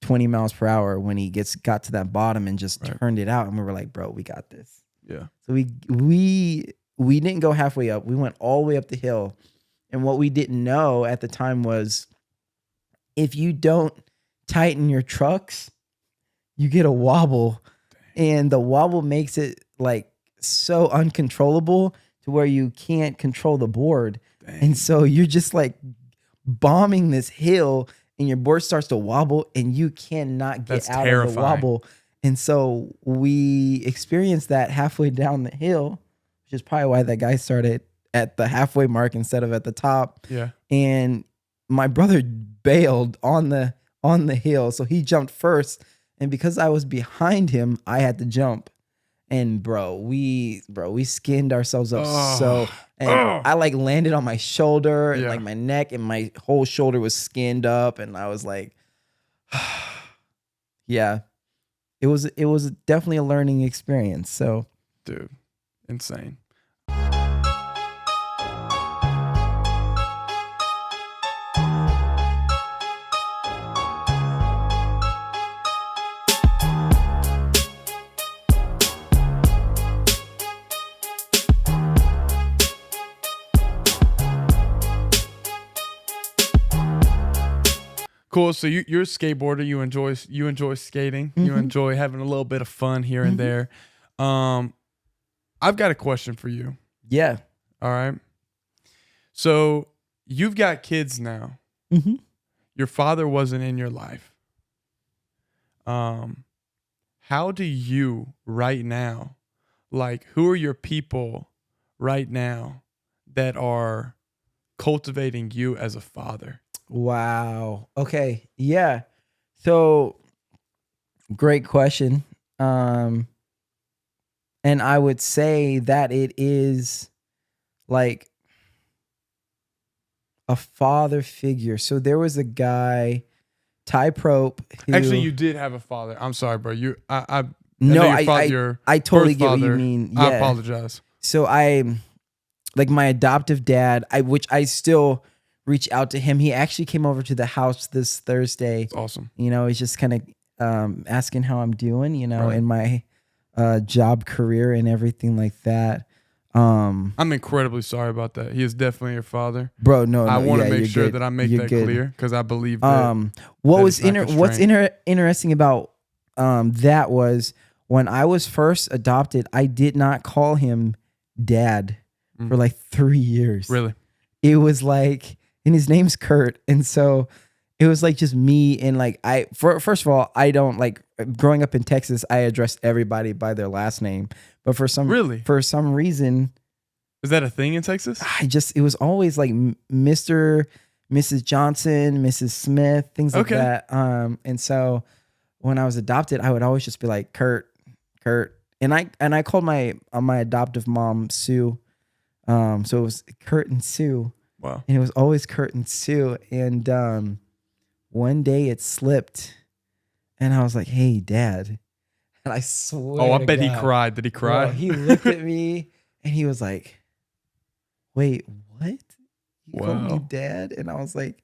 [SPEAKER 2] 20 miles per hour when he got to that bottom and just turned it out, and we were like, bro, we got this.
[SPEAKER 1] Yeah.
[SPEAKER 2] So we didn't go halfway up. We went all the way up the hill. And what we didn't know at the time was if you don't tighten your trucks, you get a wobble. And the wobble makes it like so uncontrollable to where you can't control the board. Dang. And so you're just like bombing this hill, and your board starts to wobble, and you cannot get out of the wobble. And so we experienced that halfway down the hill, which is probably why that guy started at the halfway mark instead of at the top.
[SPEAKER 1] Yeah.
[SPEAKER 2] And my brother bailed on the hill, so he jumped first. And because I was behind him, I had to jump. And bro, we skinned ourselves up I like landed on my shoulder and like my neck, and my whole shoulder was skinned up, and I was like, yeah. It was definitely a learning experience. So,
[SPEAKER 1] dude, insane. Cool. So you're a skateboarder. You enjoy skating. Mm-hmm. You enjoy having a little bit of fun here and there. I've got a question for you.
[SPEAKER 2] Yeah.
[SPEAKER 1] All right. So you've got kids now.
[SPEAKER 2] Mm-hmm.
[SPEAKER 1] Your father wasn't in your life. How do you right now, like, who are your people right now that are cultivating you as a father?
[SPEAKER 2] Wow. Okay. Yeah. So great question. And I would say that it is like a father figure. So there was a guy, Ty Prope.
[SPEAKER 1] Actually, you did have a father. I'm sorry, bro. I
[SPEAKER 2] totally get what you mean. Yeah.
[SPEAKER 1] I apologize.
[SPEAKER 2] So like my adoptive dad, which I still reach out to him. He actually came over to the house this Thursday.
[SPEAKER 1] That's awesome.
[SPEAKER 2] He's just kind of asking how I'm doing, in my job career and everything like that.
[SPEAKER 1] I'm incredibly sorry about that. He is definitely your father.
[SPEAKER 2] Bro, no.
[SPEAKER 1] I want to make sure
[SPEAKER 2] good.
[SPEAKER 1] that I make
[SPEAKER 2] you're
[SPEAKER 1] that
[SPEAKER 2] good.
[SPEAKER 1] clear, because I believe that.
[SPEAKER 2] What's interesting about that was when I was first adopted, I did not call him dad for like 3 years.
[SPEAKER 1] Really?
[SPEAKER 2] It was like, and his name's Kurt. And so it was like just me, and like first of all, I don't like growing up in Texas, I addressed everybody by their last name. But for some reason,
[SPEAKER 1] is that a thing in Texas?
[SPEAKER 2] It was always like Mr., Mrs. Johnson, Mrs. Smith, things like that. And so when I was adopted, I would always just be like Kurt. And I called my adoptive mom Sue. So it was Kurt and Sue.
[SPEAKER 1] Wow.
[SPEAKER 2] And it was always Kurt and Sue. And one day it slipped, and I was like, "Hey, Dad." And I swear.
[SPEAKER 1] Oh, I bet he cried. Did he cry?
[SPEAKER 2] Bro, he looked at me and he was like, "Wait, what? You called me Dad?" And I was like,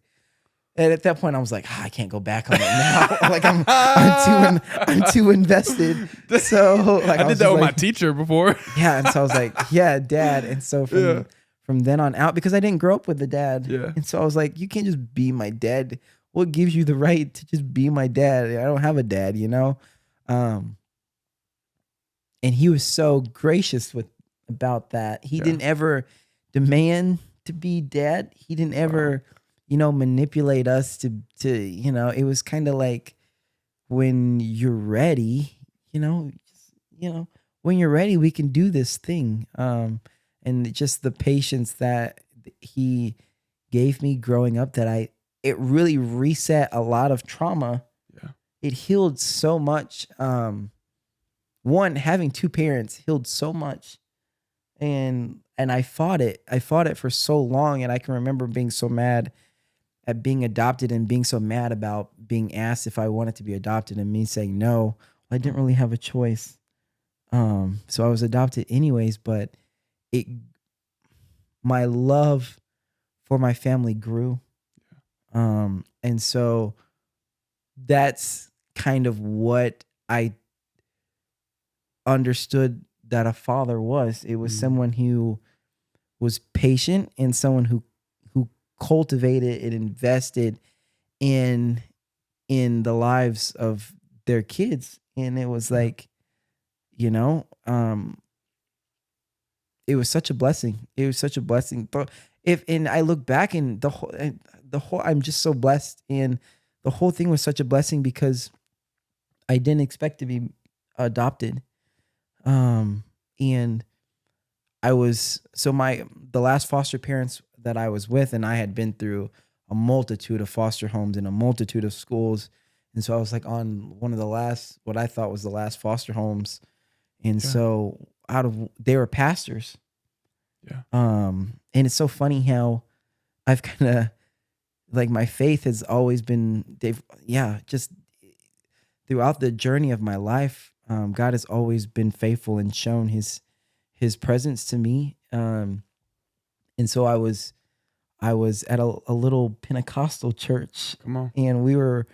[SPEAKER 2] and at that point I was like, I can't go back on it now. Like I'm too invested. So like
[SPEAKER 1] I did that with my teacher before.
[SPEAKER 2] Yeah, and so I was like, "Yeah, Dad." And so from from then on out, because I didn't grow up with a dad.
[SPEAKER 1] Yeah.
[SPEAKER 2] And so I was like, you can't just be my dad. What gives you the right to just be my dad? I don't have a dad, you know? And he was so gracious about that. He
[SPEAKER 1] Yeah.
[SPEAKER 2] didn't ever demand to be dad. He didn't ever, manipulate us to, it was kind of like, when you're ready, when you're ready, we can do this thing. And just the patience that he gave me growing up, it really reset a lot of trauma.
[SPEAKER 1] Yeah.
[SPEAKER 2] It healed so much. One, having two parents healed so much. And I fought it. I fought it for so long. And I can remember being so mad at being adopted and being so mad about being asked if I wanted to be adopted and me saying no. I didn't really have a choice. So I was adopted anyways, but my love for my family grew. And so that's kind of what I understood that a father was. It was someone who was patient and someone who cultivated and invested in the lives of their kids. And it was like, it was such a blessing. It was such a blessing. But and I look back and the whole, I'm just so blessed. And the whole thing was such a blessing because I didn't expect to be adopted. And I was, the last foster parents that I was with, and I had been through a multitude of foster homes and a multitude of schools. And so I was like on one of the last, what I thought was the last foster homes. And so they were pastors.
[SPEAKER 1] Yeah.
[SPEAKER 2] And it's so funny how I've kind of, like, my faith has always been, just throughout the journey of my life, God has always been faithful and shown his presence to me. And so I was at a little Pentecostal church.
[SPEAKER 1] Come on.
[SPEAKER 2] And we were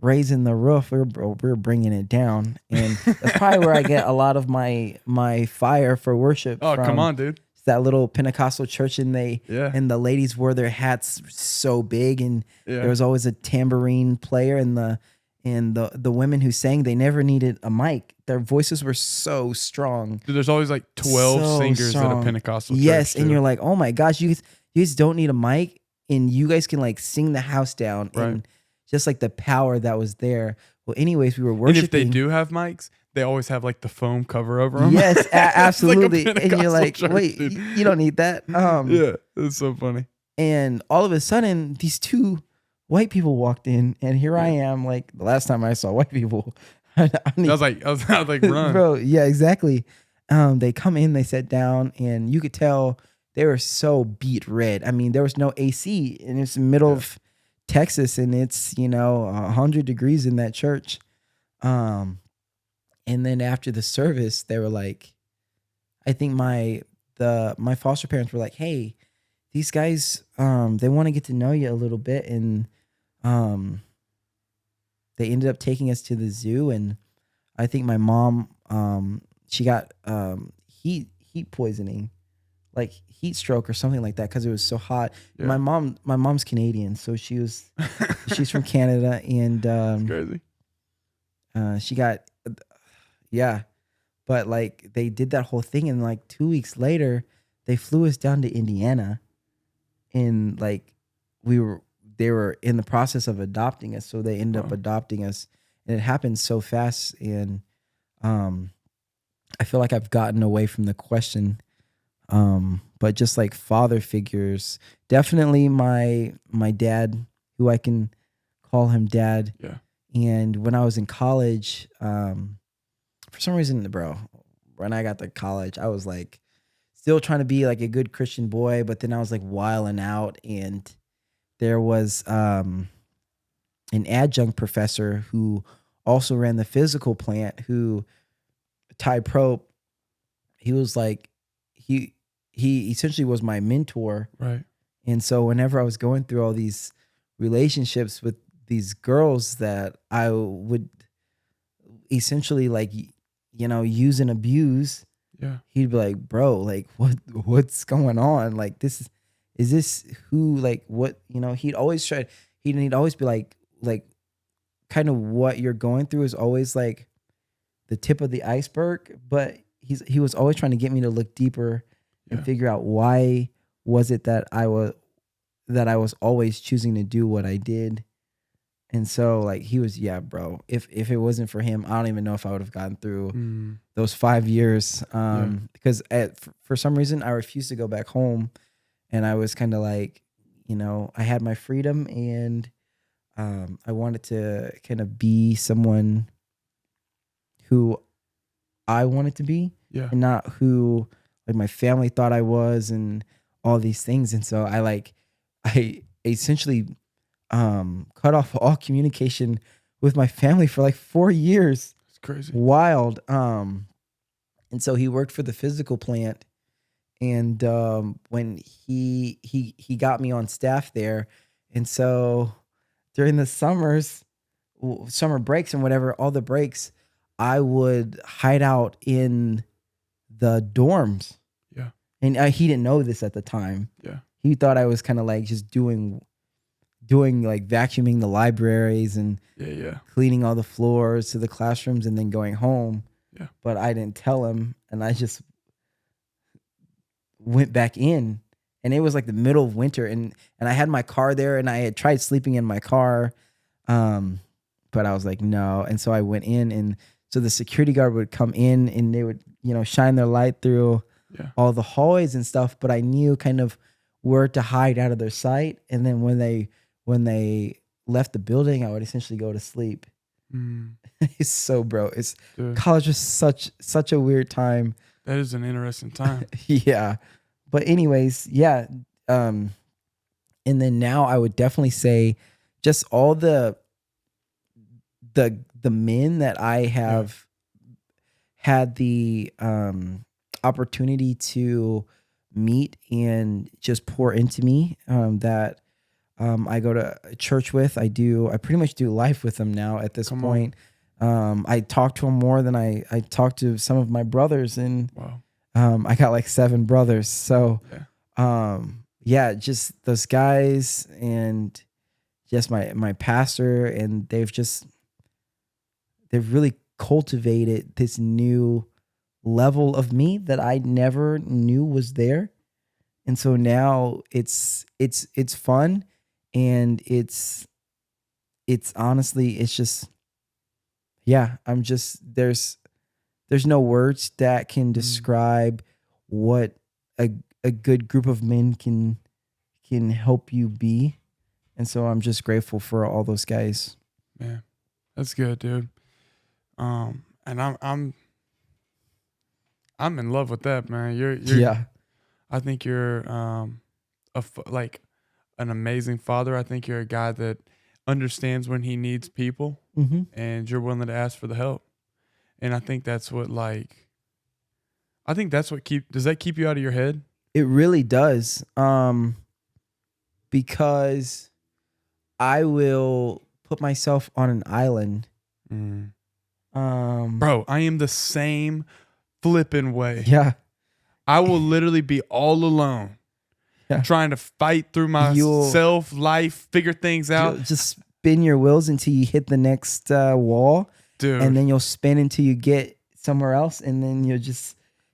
[SPEAKER 2] raising the roof. We were bringing it down. And that's probably where I get a lot of my fire for worship.
[SPEAKER 1] Oh, come on, dude.
[SPEAKER 2] It's that little Pentecostal church, and and the ladies wore their hats so big, and there was always a tambourine player, and the women who sang, they never needed a mic. Their voices were so strong.
[SPEAKER 1] Dude, there's always like 12 singers at a Pentecostal church.
[SPEAKER 2] Yes, and
[SPEAKER 1] too.
[SPEAKER 2] you're like, oh my gosh, you guys don't need a mic, and you guys can like sing the house down.
[SPEAKER 1] Right.
[SPEAKER 2] And just like the power that was there. Well, anyways, we were worshiping.
[SPEAKER 1] And if they do have mics, they always have like the foam cover over them.
[SPEAKER 2] Yes, absolutely.
[SPEAKER 1] Like
[SPEAKER 2] and you're like,
[SPEAKER 1] church,
[SPEAKER 2] wait,
[SPEAKER 1] dude.
[SPEAKER 2] you don't need that.
[SPEAKER 1] Yeah, it's so funny.
[SPEAKER 2] And all of a sudden, these two white people walked in, and here I am. Like, the last time I saw white people, I
[SPEAKER 1] was like, run,
[SPEAKER 2] bro. Yeah, exactly. They come in, they sat down, and you could tell they were so beat red. I mean, there was no AC, and it's the middle of Texas, and it's 100 degrees in that church. And then after the service, they were like, I think my foster parents were like, hey, these guys, they want to get to know you a little bit. And they ended up taking us to the zoo. And I think my mom, she got heat poisoning, like heat stroke or something like that, because it was so hot.
[SPEAKER 1] Yeah.
[SPEAKER 2] My mom's Canadian, so she's from Canada, and
[SPEAKER 1] crazy.
[SPEAKER 2] She got but like they did that whole thing, and like 2 weeks later they flew us down to Indiana, and like they were in the process of adopting us, so they ended up adopting us, and it happened so fast. And I feel like I've gotten away from the question, but just like father figures, definitely my dad, who I can call him dad.
[SPEAKER 1] Yeah.
[SPEAKER 2] And when I was in college, for some reason, bro, when I got to college, I was like still trying to be like a good Christian boy, but then I was like wilding out, and there was an adjunct professor who also ran the physical plant, who Ty Prope, he was like, he essentially was my mentor.
[SPEAKER 1] Right.
[SPEAKER 2] And so whenever I was going through all these relationships with these girls that I would essentially like, use and abuse,
[SPEAKER 1] Yeah.
[SPEAKER 2] he'd be like, bro, like what's going on? Like is this who, like, what, he'd always try, he'd always be like kind of what you're going through is always like the tip of the iceberg, but he was always trying to get me to look deeper and
[SPEAKER 1] Yeah.
[SPEAKER 2] figure out why was it that I was always choosing to do what I did. And so, like, he was, yeah, bro. If it wasn't for him, I don't even know if I would have gotten through those 5 years. Because for some reason, I refused to go back home, and I was kind of like, I had my freedom, and I wanted to kind of be someone who I wanted to be,
[SPEAKER 1] Yeah.
[SPEAKER 2] and not who like my family thought I was, and all these things. And so I essentially cut off all communication with my family for like 4 years.
[SPEAKER 1] It's crazy.
[SPEAKER 2] Wild. And so he worked for the physical plant, and when he got me on staff there, and so during the summer breaks and whatever, all the breaks, I would hide out in the dorms.
[SPEAKER 1] Yeah.
[SPEAKER 2] And he didn't know this at the time.
[SPEAKER 1] Yeah.
[SPEAKER 2] He thought I was kind of like just doing like vacuuming the libraries and
[SPEAKER 1] Yeah.
[SPEAKER 2] cleaning all the floors to the classrooms and then going home.
[SPEAKER 1] Yeah.
[SPEAKER 2] But I didn't tell him, and I just went back in, and it was like the middle of winter, and I had my car there, and I had tried sleeping in my car. But I was like, no. And so I went in, and so the security guard would come in, and they would, shine their light through all the hallways and stuff. But I knew kind of where to hide out of their sight. And then when they left the building, I would essentially go to sleep. It's so, bro.
[SPEAKER 1] Dude,
[SPEAKER 2] college was such a weird time.
[SPEAKER 1] that is an interesting time.
[SPEAKER 2] Yeah. But anyways, yeah. And then now I would definitely say just all the men that I have had the opportunity to meet and just pour into me, that I go to church with. I pretty much do life with them now at this point. I talk to them more than I talk to some of my brothers, and
[SPEAKER 1] Wow.
[SPEAKER 2] I got like 7 brothers. So yeah, just those guys, and just my pastor, and they've really cultivated this new level of me that I never knew was there. And so now it's fun, and it's honestly, it's just, yeah, I'm just, there's no words that can describe what a good group of men can help you be. And so I'm just grateful for all those guys.
[SPEAKER 1] Man, that's good, dude. And I'm in love with that, man. You're
[SPEAKER 2] Yeah.
[SPEAKER 1] I think you're like an amazing father. I think you're a guy that understands when he needs people,
[SPEAKER 2] Mm-hmm.
[SPEAKER 1] and you're willing to ask for the help. And I think that's what does that keep you out of your head?
[SPEAKER 2] It really does. Because I will put myself on an island.
[SPEAKER 1] Bro, I am the same flipping way.
[SPEAKER 2] Yeah.
[SPEAKER 1] I will literally be all alone.
[SPEAKER 2] Yeah.
[SPEAKER 1] Trying to fight through myself, life, figure things out.
[SPEAKER 2] You'll just spin your wheels until you hit the next wall.
[SPEAKER 1] Dude.
[SPEAKER 2] And then you'll spin until you get somewhere else, and then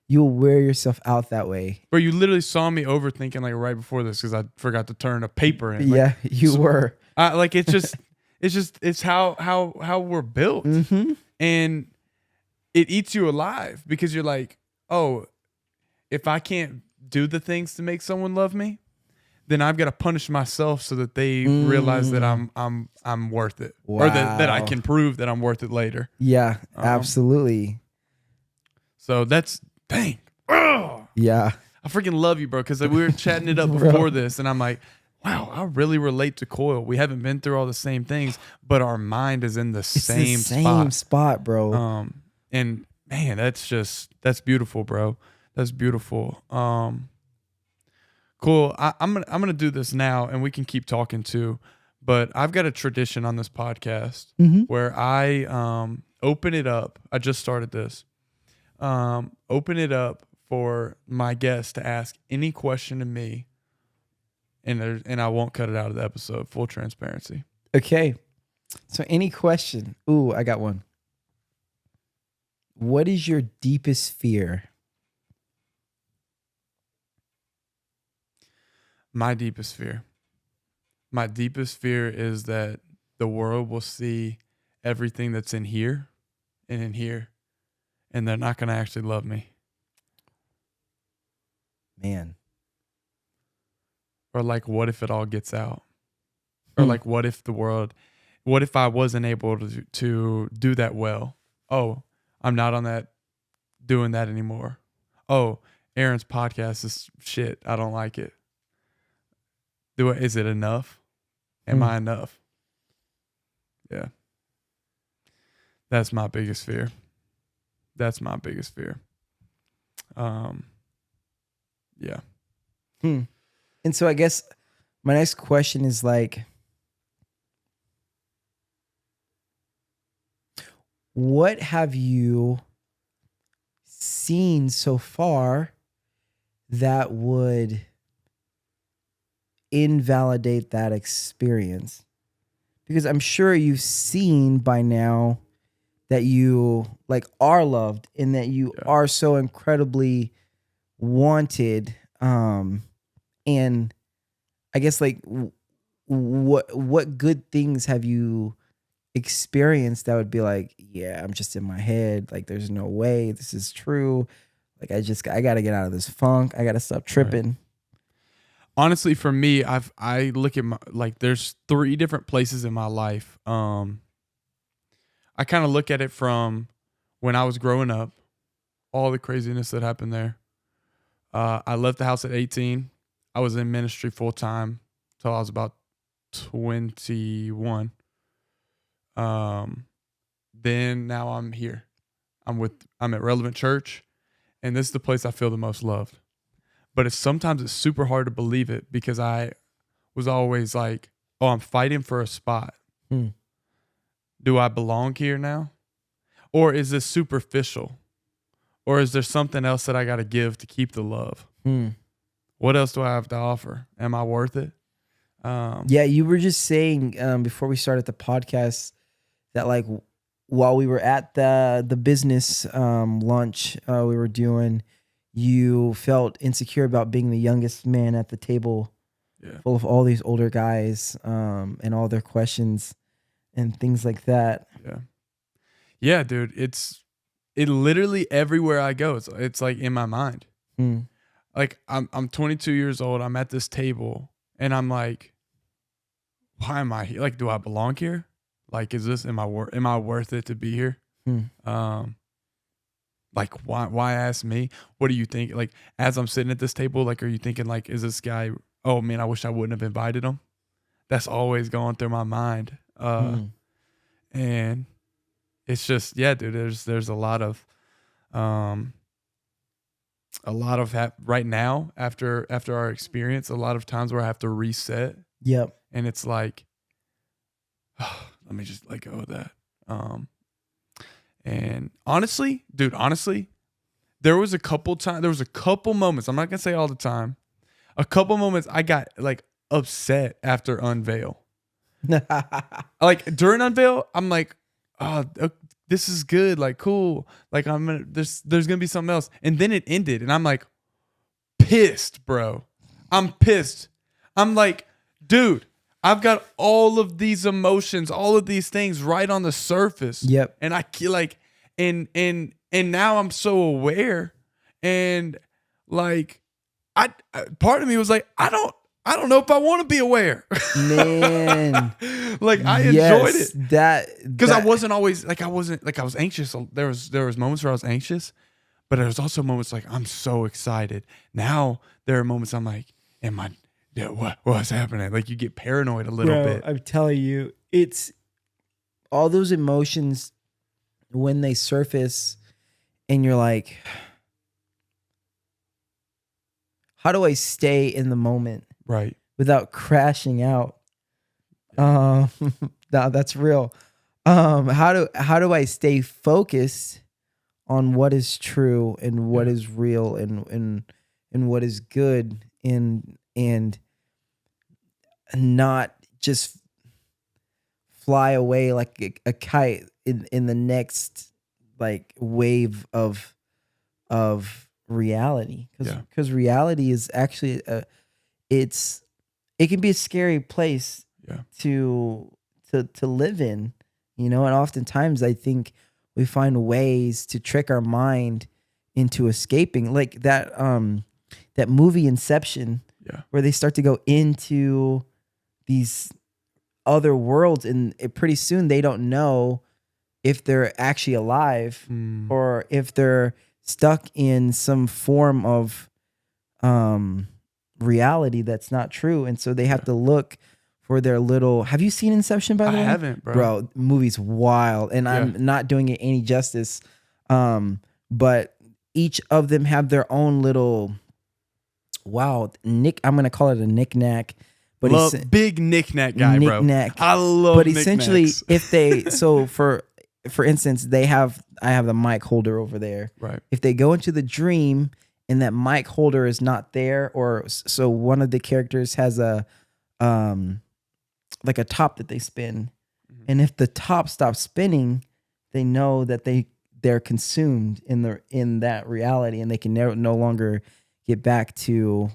[SPEAKER 2] you'll wear yourself out that way.
[SPEAKER 1] Bro, you literally saw me overthinking like right before this because I forgot to turn a paper in. Like,
[SPEAKER 2] yeah, you were.
[SPEAKER 1] Like it's how we're built.
[SPEAKER 2] Mm-hmm.
[SPEAKER 1] And it eats you alive because you're like, oh, if I can't do the things to make someone love me, then I've got to punish myself so that they realize that I'm worth it.
[SPEAKER 2] Wow.
[SPEAKER 1] Or that I can prove that I'm worth it later.
[SPEAKER 2] Yeah, absolutely.
[SPEAKER 1] So that's dang. Oh,
[SPEAKER 2] yeah.
[SPEAKER 1] I freaking love you, bro, because we were chatting it up before this, and I'm like, wow, I really relate to Coyle. We haven't been through all the same things, but our mind is in the same
[SPEAKER 2] spot, bro.
[SPEAKER 1] And man, that's beautiful, bro. That's beautiful. Cool. I'm gonna do this now, and we can keep talking too. But I've got a tradition on this podcast where I open it up. I just started this. Open it up for my guest to ask any question to me, and I won't cut it out of the episode. Full transparency.
[SPEAKER 2] Okay. So any question? Ooh, I got one. What is your deepest fear?
[SPEAKER 1] My deepest fear. My deepest fear is that the world will see everything that's in here and in here, and they're not going to actually love me.
[SPEAKER 2] Man.
[SPEAKER 1] Or like, what if it all gets out? Or like, what if I wasn't able to do that well? Oh, I'm not on that, doing that anymore. Oh, Aaron's podcast is shit. I don't like it. Is it enough? Am I enough? Yeah. That's my biggest fear. Yeah.
[SPEAKER 2] And so I guess my next question is like, what have you seen so far that would invalidate that experience? Because I'm sure you've seen by now that you like are loved and that you are so incredibly wanted. And I guess like what good things have you experienced that would be like, yeah, I'm just in my head. Like, there's no way this is true. Like, I got to get out of this funk. I got to stop tripping.
[SPEAKER 1] Right. Honestly, for me, I look at there's 3 different places in my life. I kind of look at it from when I was growing up, all the craziness that happened there. I left the house at 18. I was in ministry full time till I was about 21. Then now I'm here. I'm at Relevant Church, and this is the place I feel the most loved. But sometimes it's super hard to believe it because I was always like, oh, I'm fighting for a spot. Do I belong here now? Or is this superficial? Or is there something else that I got to give to keep the love? What else do I have to offer? Am I worth it?
[SPEAKER 2] Yeah, you were just saying before we started the podcast that like while we were at the business lunch we were doing, you felt insecure about being the youngest man at the table, full of all these older guys and all their questions and things like that.
[SPEAKER 1] Yeah, dude. It literally everywhere I go, it's like in my mind. Like I'm 22 years old. I'm at this table and I'm like, why am I here? Like, do I belong here? Like, am I worth it to be here? Like, why ask me? What do you think? Like, as I'm sitting at this table, like, are you thinking like, is this guy, oh man, I wish I wouldn't have invited him? That's always going through my mind. And it's just, yeah, dude, there's a lot of right now after our experience, a lot of times where I have to reset.
[SPEAKER 2] Yep.
[SPEAKER 1] And it's like, oh, let me just let go of that. And honestly, there was a couple moments, I'm not going to say all the time, a couple moments I got like upset after Unveil. Like during Unveil, I'm like, oh, this is good. Like, cool. Like there's going to be something else. And then it ended and I'm like pissed, bro. I'm pissed. I'm like, dude, I've got all of these emotions, all of these things right on the surface.
[SPEAKER 2] Yep.
[SPEAKER 1] And I like, and now I'm so aware, and like, part of me was like, I don't know if I want to be aware.
[SPEAKER 2] Man.
[SPEAKER 1] Like I enjoyed it.
[SPEAKER 2] Because
[SPEAKER 1] I wasn't always like, I was anxious. There was moments where I was anxious, but there was also moments like I'm so excited. Now there are moments I'm like, yeah, what's happening? Like you get paranoid a little bit.
[SPEAKER 2] I'm telling you, it's all those emotions when they surface and you're like, how do I stay in the moment?
[SPEAKER 1] Right.
[SPEAKER 2] Without crashing out. No, that's real. How do I stay focused on what is true and what is real and what is good and not just fly away like a kite in the next like wave of reality, because reality is actually it can be a scary place to live in, you know, and oftentimes I think we find ways to trick our mind into escaping, like that movie Inception, where they start to go into these other worlds, and pretty soon they don't know if they're actually alive or if they're stuck in some form of reality that's not true, and so they have to look for their little. Have you seen Inception, by the way?
[SPEAKER 1] I haven't, bro.
[SPEAKER 2] Bro, movie's wild, and I'm not doing it any justice. But each of them have their own little I'm gonna call it a knick-knack. But
[SPEAKER 1] big knick-knack guy, bro. I love. But
[SPEAKER 2] essentially, if they for instance, I have the mic holder over there.
[SPEAKER 1] Right.
[SPEAKER 2] If they go into the dream and that mic holder is not there, or so one of the characters has a like a top that they spin, and if the top stops spinning, they know that they're consumed in that reality, and they can no longer get back to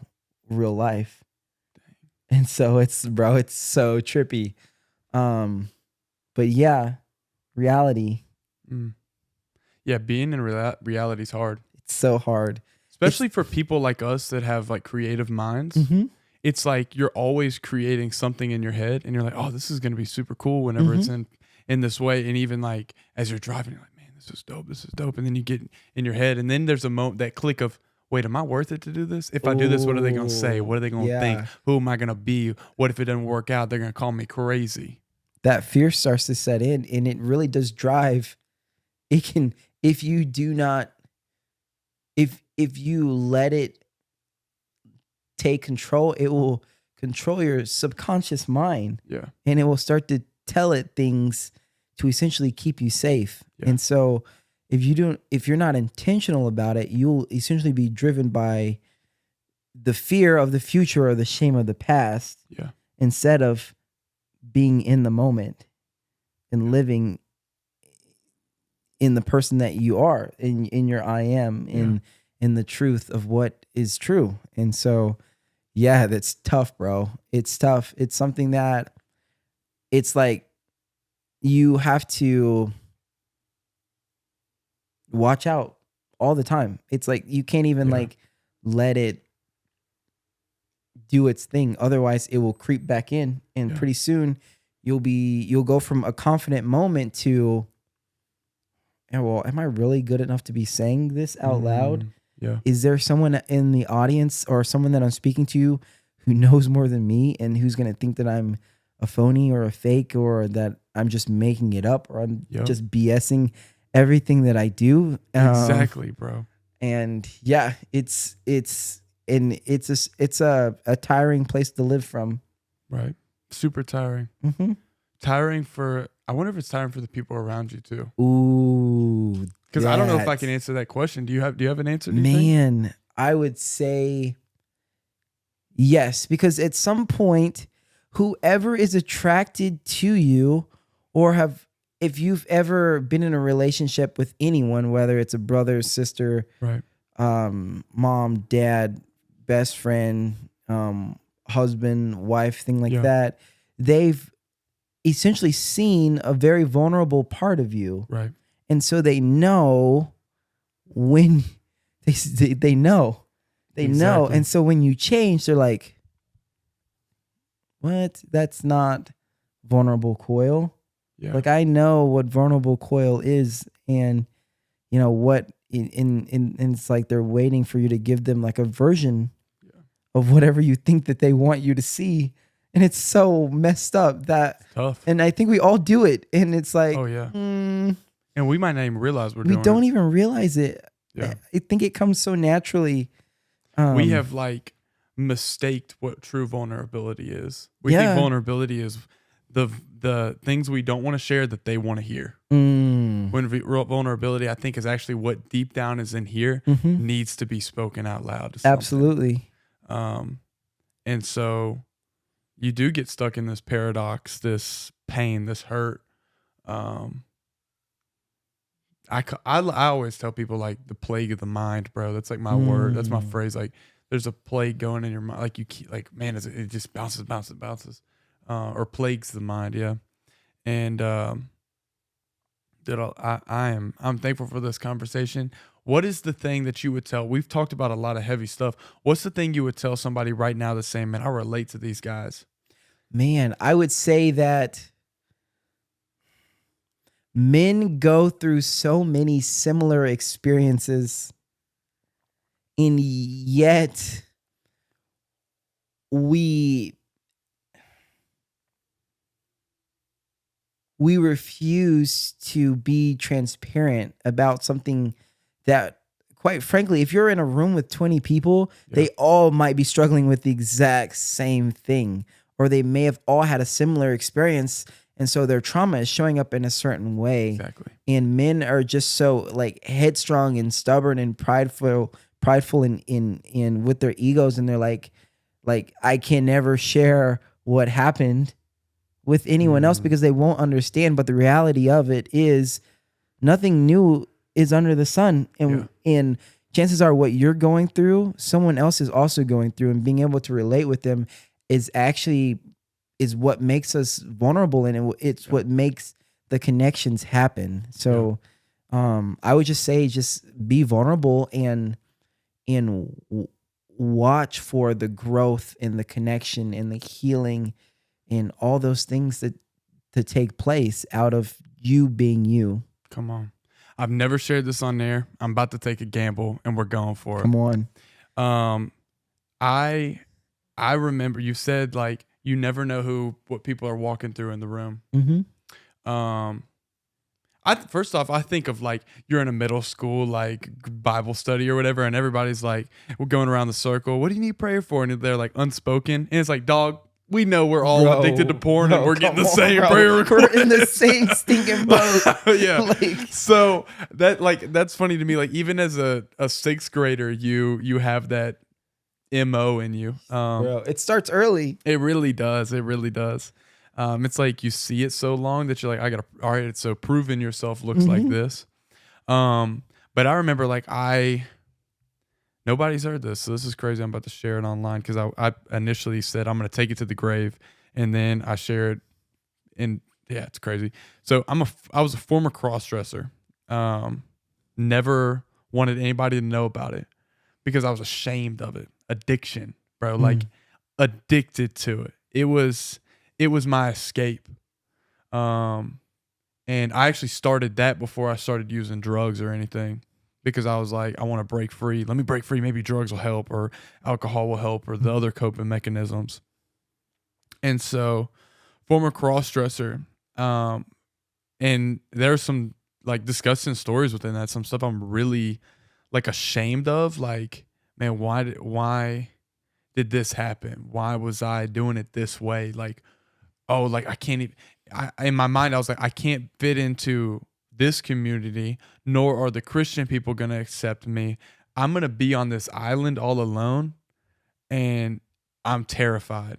[SPEAKER 2] real life. And so it's so trippy. But yeah, reality.
[SPEAKER 1] Yeah, being in reality is hard.
[SPEAKER 2] It's so hard.
[SPEAKER 1] Especially for people like us that have like creative minds. It's like you're always creating something in your head, and you're like, oh, this is going to be super cool whenever it's in this way. And even like as you're driving, you're like, man, this is dope. And then you get in your head, and then there's a moment, that click of, wait, am I worth it to do this? If I do this, what are they going to say? What are they going to think? Who am I going to be? What if it doesn't work out? They're going to call me crazy.
[SPEAKER 2] That fear starts to set in, and it really does drive. It can, if you do not, if you let it take control, it will control your subconscious mind.
[SPEAKER 1] Yeah.
[SPEAKER 2] And it will start to tell it things to essentially keep you safe. Yeah. And so if you're not intentional about it, you'll essentially be driven by the fear of the future or the shame of the past.
[SPEAKER 1] Yeah.
[SPEAKER 2] Instead of being in the moment and living in the person that you are, in your I am, in the truth of what is true. And so, yeah, that's tough, bro. It's tough. It's something that it's like you have to watch out all the time. It's like you can't even like let it do its thing. Otherwise it will creep back in, and pretty soon you'll go from a confident moment to, well, am I really good enough to be saying this out loud?
[SPEAKER 1] Yeah.
[SPEAKER 2] Is there someone in the audience or someone that I'm speaking to who knows more than me and who's going to think that I'm a phony or a fake, or that I'm just making it up, or I'm just BSing everything that I do?
[SPEAKER 1] Exactly, bro.
[SPEAKER 2] And yeah, it's a tiring place to live from.
[SPEAKER 1] Right. Super tiring. Tiring I wonder if it's tiring for the people around you too.
[SPEAKER 2] Ooh.
[SPEAKER 1] Because I don't know if I can answer that question. Do you have an answer?
[SPEAKER 2] Man, I would say yes, because at some point, whoever is attracted to you, or if you've ever been in a relationship with anyone, whether it's a brother, sister,
[SPEAKER 1] right,
[SPEAKER 2] mom, dad, best friend, husband, wife, thing like that, they've essentially seen a very vulnerable part of you.
[SPEAKER 1] Right.
[SPEAKER 2] And so they know when they know. And so when you change, they're like, what? That's not vulnerable Coyle. Yeah. Like, I know what vulnerable Coyle is, and you know what, and it's like they're waiting for you to give them like a version of whatever you think that they want you to see. And it's so messed up that,
[SPEAKER 1] tough.
[SPEAKER 2] And I think we all do it. And it's like,
[SPEAKER 1] oh yeah. And we might not even realize we
[SPEAKER 2] don't even realize it.
[SPEAKER 1] Yeah.
[SPEAKER 2] I think it comes so naturally.
[SPEAKER 1] We have like mistaked what true vulnerability is. We think vulnerability is the things we don't want to share that they want to hear. When vulnerability, I think, is actually what deep down is in here needs to be spoken out loud. To
[SPEAKER 2] Absolutely.
[SPEAKER 1] And so you do get stuck in this paradox, this pain, this hurt. I always tell people, like, the plague of the mind, bro. That's like my word. That's my phrase. Like, there's a plague going in your mind. Like, you keep, like, man, it just bounces, or plagues the mind. Yeah. And I'm thankful for this conversation. What is the thing that you would tell? We've talked about a lot of heavy stuff. What's the thing you would tell somebody right now that's saying, man, I relate to these guys?
[SPEAKER 2] Man, I would say that men go through so many similar experiences, and yet we refuse to be transparent about something that, quite frankly, if you're in a room with 20 people, they all might be struggling with the exact same thing, or they may have all had a similar experience. And so their trauma is showing up in a certain way.
[SPEAKER 1] Exactly.
[SPEAKER 2] And men are just so, like, headstrong and stubborn and prideful in with their egos. And they're like, I can never share what happened with anyone else because they won't understand. But the reality of it is nothing new is under the sun. And chances are what you're going through, someone else is also going through, and being able to relate with them is what makes us vulnerable, and it's what makes the connections happen. So I would just say, just be vulnerable and watch for the growth and the connection and the healing and all those things to take place out of you being you.
[SPEAKER 1] Come on. I've never shared this on there. I'm about to take a gamble, and we're going for it.
[SPEAKER 2] Come on.
[SPEAKER 1] I remember you said, like, you never know what people are walking through in the room. First off, I think of, like, you're in a middle school, like, Bible study or whatever, and everybody's like, we're going around the circle. What do you need prayer for? And they're like unspoken. And it's like, dog, we know we're all addicted to porn, and we're getting the same prayer request.
[SPEAKER 2] We're in the same stinking boat.
[SPEAKER 1] Yeah. So that's funny to me. Like, even as a sixth grader, you have that MO in you.
[SPEAKER 2] Bro, it starts early.
[SPEAKER 1] It really does. It really does. It's like you see it so long that you're like, all right, so proving yourself looks like this. But I remember, like, nobody's heard this, so this is crazy. I'm about to share it online because I initially said I'm going to take it to the grave, and then I share it, and yeah, it's crazy. So I was a former cross-dresser. Never wanted anybody to know about it because I was ashamed of it. Addiction, bro. Like, addicted to it. It was my escape. And I actually started that before I started using drugs or anything, because I was like, I want to break free. Let me break free. Maybe drugs will help, or alcohol will help, or the other coping mechanisms. And so, former cross-dresser, and there's some, like, disgusting stories within that. Some stuff I'm really, like, ashamed of. Like, man, why did this happen? Why was I doing it this way? Like, oh, like, I can't even, in my mind, I was like, I can't fit into this community, nor are the Christian people going to accept me. I'm going to be on this island all alone, and I'm terrified.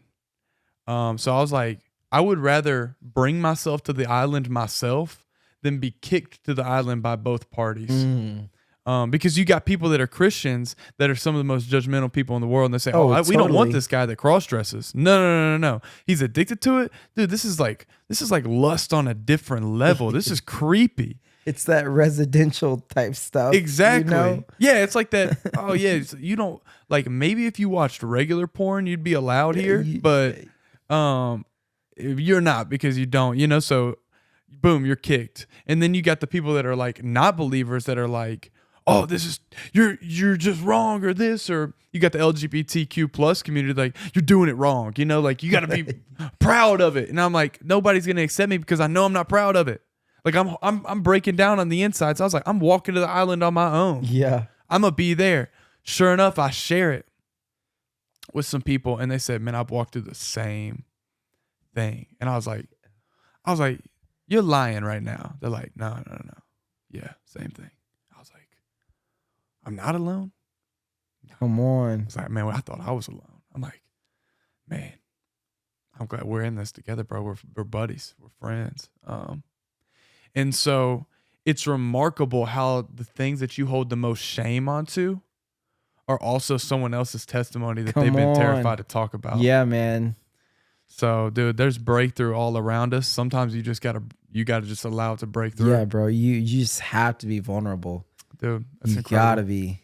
[SPEAKER 1] So I was like, I would rather bring myself to the island myself than be kicked to the island by both parties. Because you got people that are Christians that are some of the most judgmental people in the world, and they say, we don't want this guy that cross-dresses. No. He's addicted to it. Dude, this is like lust on a different level. This is creepy.
[SPEAKER 2] It's that residential type stuff.
[SPEAKER 1] Exactly.
[SPEAKER 2] You know?
[SPEAKER 1] Yeah, it's like that. Oh, yeah. You don't, like, maybe if you watched regular porn, you'd be allowed here, but you're not, because you don't, so boom, you're kicked. And then you got the people that are, like, not believers that are like, oh, this is, you're just wrong, or this, or you got the LGBTQ plus community, like, you're doing it wrong. Like, you got to be proud of it. And I'm like, nobody's going to accept me because I know I'm not proud of it. Like, I'm breaking down on the inside. So I was like, I'm walking to the island on my own.
[SPEAKER 2] Yeah.
[SPEAKER 1] I'm going to be there. Sure enough, I share it with some people, and they said, man, I've walked through the same thing. And I was like, I was like, you're lying right now. They're like, no. Yeah, same thing. I was like, I'm not alone.
[SPEAKER 2] Come on.
[SPEAKER 1] I was like, man, well, I thought I was alone. I'm like, man, I'm glad we're in this together, bro. We're buddies. We're friends. And so it's remarkable how the things that you hold the most shame onto are also someone else's testimony that they've been terrified to talk about.
[SPEAKER 2] Yeah, man.
[SPEAKER 1] So, dude, there's breakthrough all around us. Sometimes you gotta just allow it to break through.
[SPEAKER 2] Yeah, bro. You just have to be vulnerable.
[SPEAKER 1] Dude, that's
[SPEAKER 2] you
[SPEAKER 1] incredible.
[SPEAKER 2] Gotta be.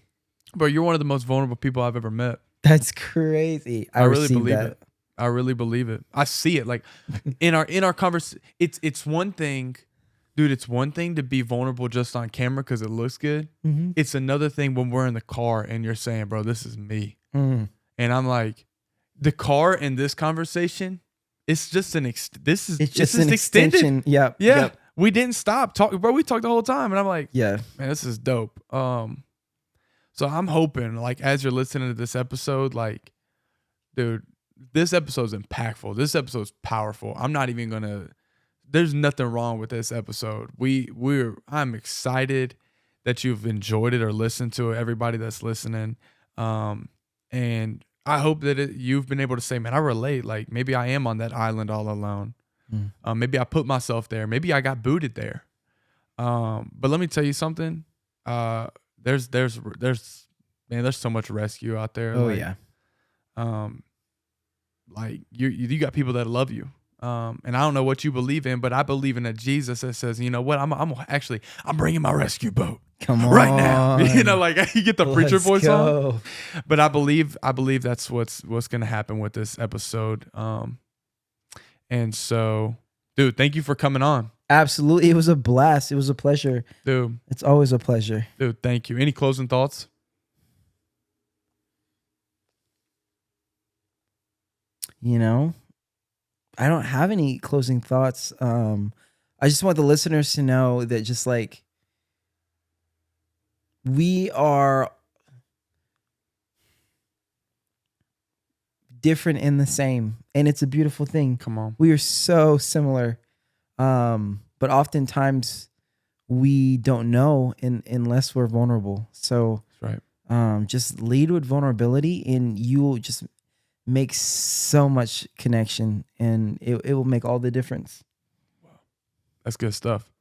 [SPEAKER 1] Bro, you're one of the most vulnerable people I've ever met.
[SPEAKER 2] That's crazy. I
[SPEAKER 1] really believe
[SPEAKER 2] that.
[SPEAKER 1] it. I really believe it. I see it. Like in our conversation, it's one thing, dude. It's one thing to be vulnerable just on camera because it looks good.
[SPEAKER 2] Mm-hmm.
[SPEAKER 1] It's another thing when we're in the car and you're saying, "Bro, this is me," and I'm like, the car in this conversation, it's just an
[SPEAKER 2] extension. Yep.
[SPEAKER 1] Yeah.
[SPEAKER 2] Yep.
[SPEAKER 1] We didn't stop talking, bro. We talked the whole time, and I'm like,
[SPEAKER 2] yeah,
[SPEAKER 1] man, this is dope. So I'm hoping, like, as you're listening to this episode, like, dude, this episode's impactful. This episode's powerful. I'm not even gonna. There's nothing wrong with this episode. I'm excited that you've enjoyed it or listened to it. Everybody that's listening, and I hope that you've been able to say, man, I relate. Like maybe I am on that island all alone. Maybe I put myself there. Maybe I got booted there. But let me tell you something. There's so much rescue out there.
[SPEAKER 2] Oh,
[SPEAKER 1] like,
[SPEAKER 2] yeah.
[SPEAKER 1] Like you got people that love you. And I don't know what you believe in, but I believe in a Jesus that says, you know what, I'm bringing my rescue boat.
[SPEAKER 2] Come on.
[SPEAKER 1] Right now. You know, like you get the preacher voice
[SPEAKER 2] go.
[SPEAKER 1] on. But I believe that's what's going to happen with this episode. And so, dude, thank you for coming on.
[SPEAKER 2] Absolutely. It was a blast. It was a pleasure.
[SPEAKER 1] Dude.
[SPEAKER 2] It's always a pleasure.
[SPEAKER 1] Dude, thank you. Any closing thoughts?
[SPEAKER 2] You know, I don't have any closing thoughts. I just want the listeners to know that just like we are different in the same, and it's a beautiful thing.
[SPEAKER 1] Come on.
[SPEAKER 2] We are so similar. But oftentimes we don't know unless we're vulnerable. So
[SPEAKER 1] that's right.
[SPEAKER 2] Just lead with vulnerability and you will just make so much connection, and it will make all the difference.
[SPEAKER 1] Wow. That's good stuff.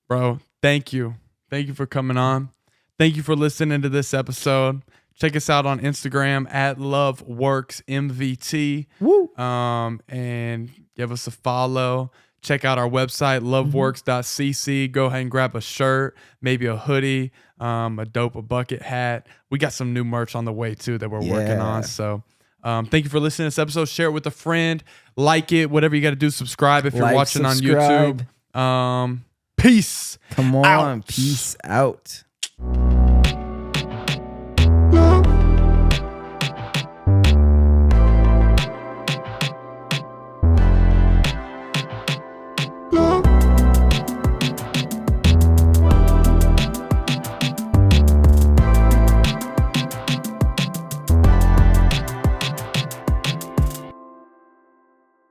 [SPEAKER 1] Bro, thank you. Thank you for coming on. Thank you for listening to this episode. Check us out on Instagram at LoveWorksMVT.
[SPEAKER 2] Woo.
[SPEAKER 1] And give us a follow. Check out our website, loveworks.cc. Go ahead and grab a shirt, maybe a hoodie, a bucket hat. We got some new merch on the way too that we're working on. So thank you for listening to this episode. Share it with a friend. Like it. Whatever you got to do. Subscribe if you're watching
[SPEAKER 2] subscribe.
[SPEAKER 1] on YouTube. Peace.
[SPEAKER 2] Come on.
[SPEAKER 1] Out.
[SPEAKER 2] Peace out.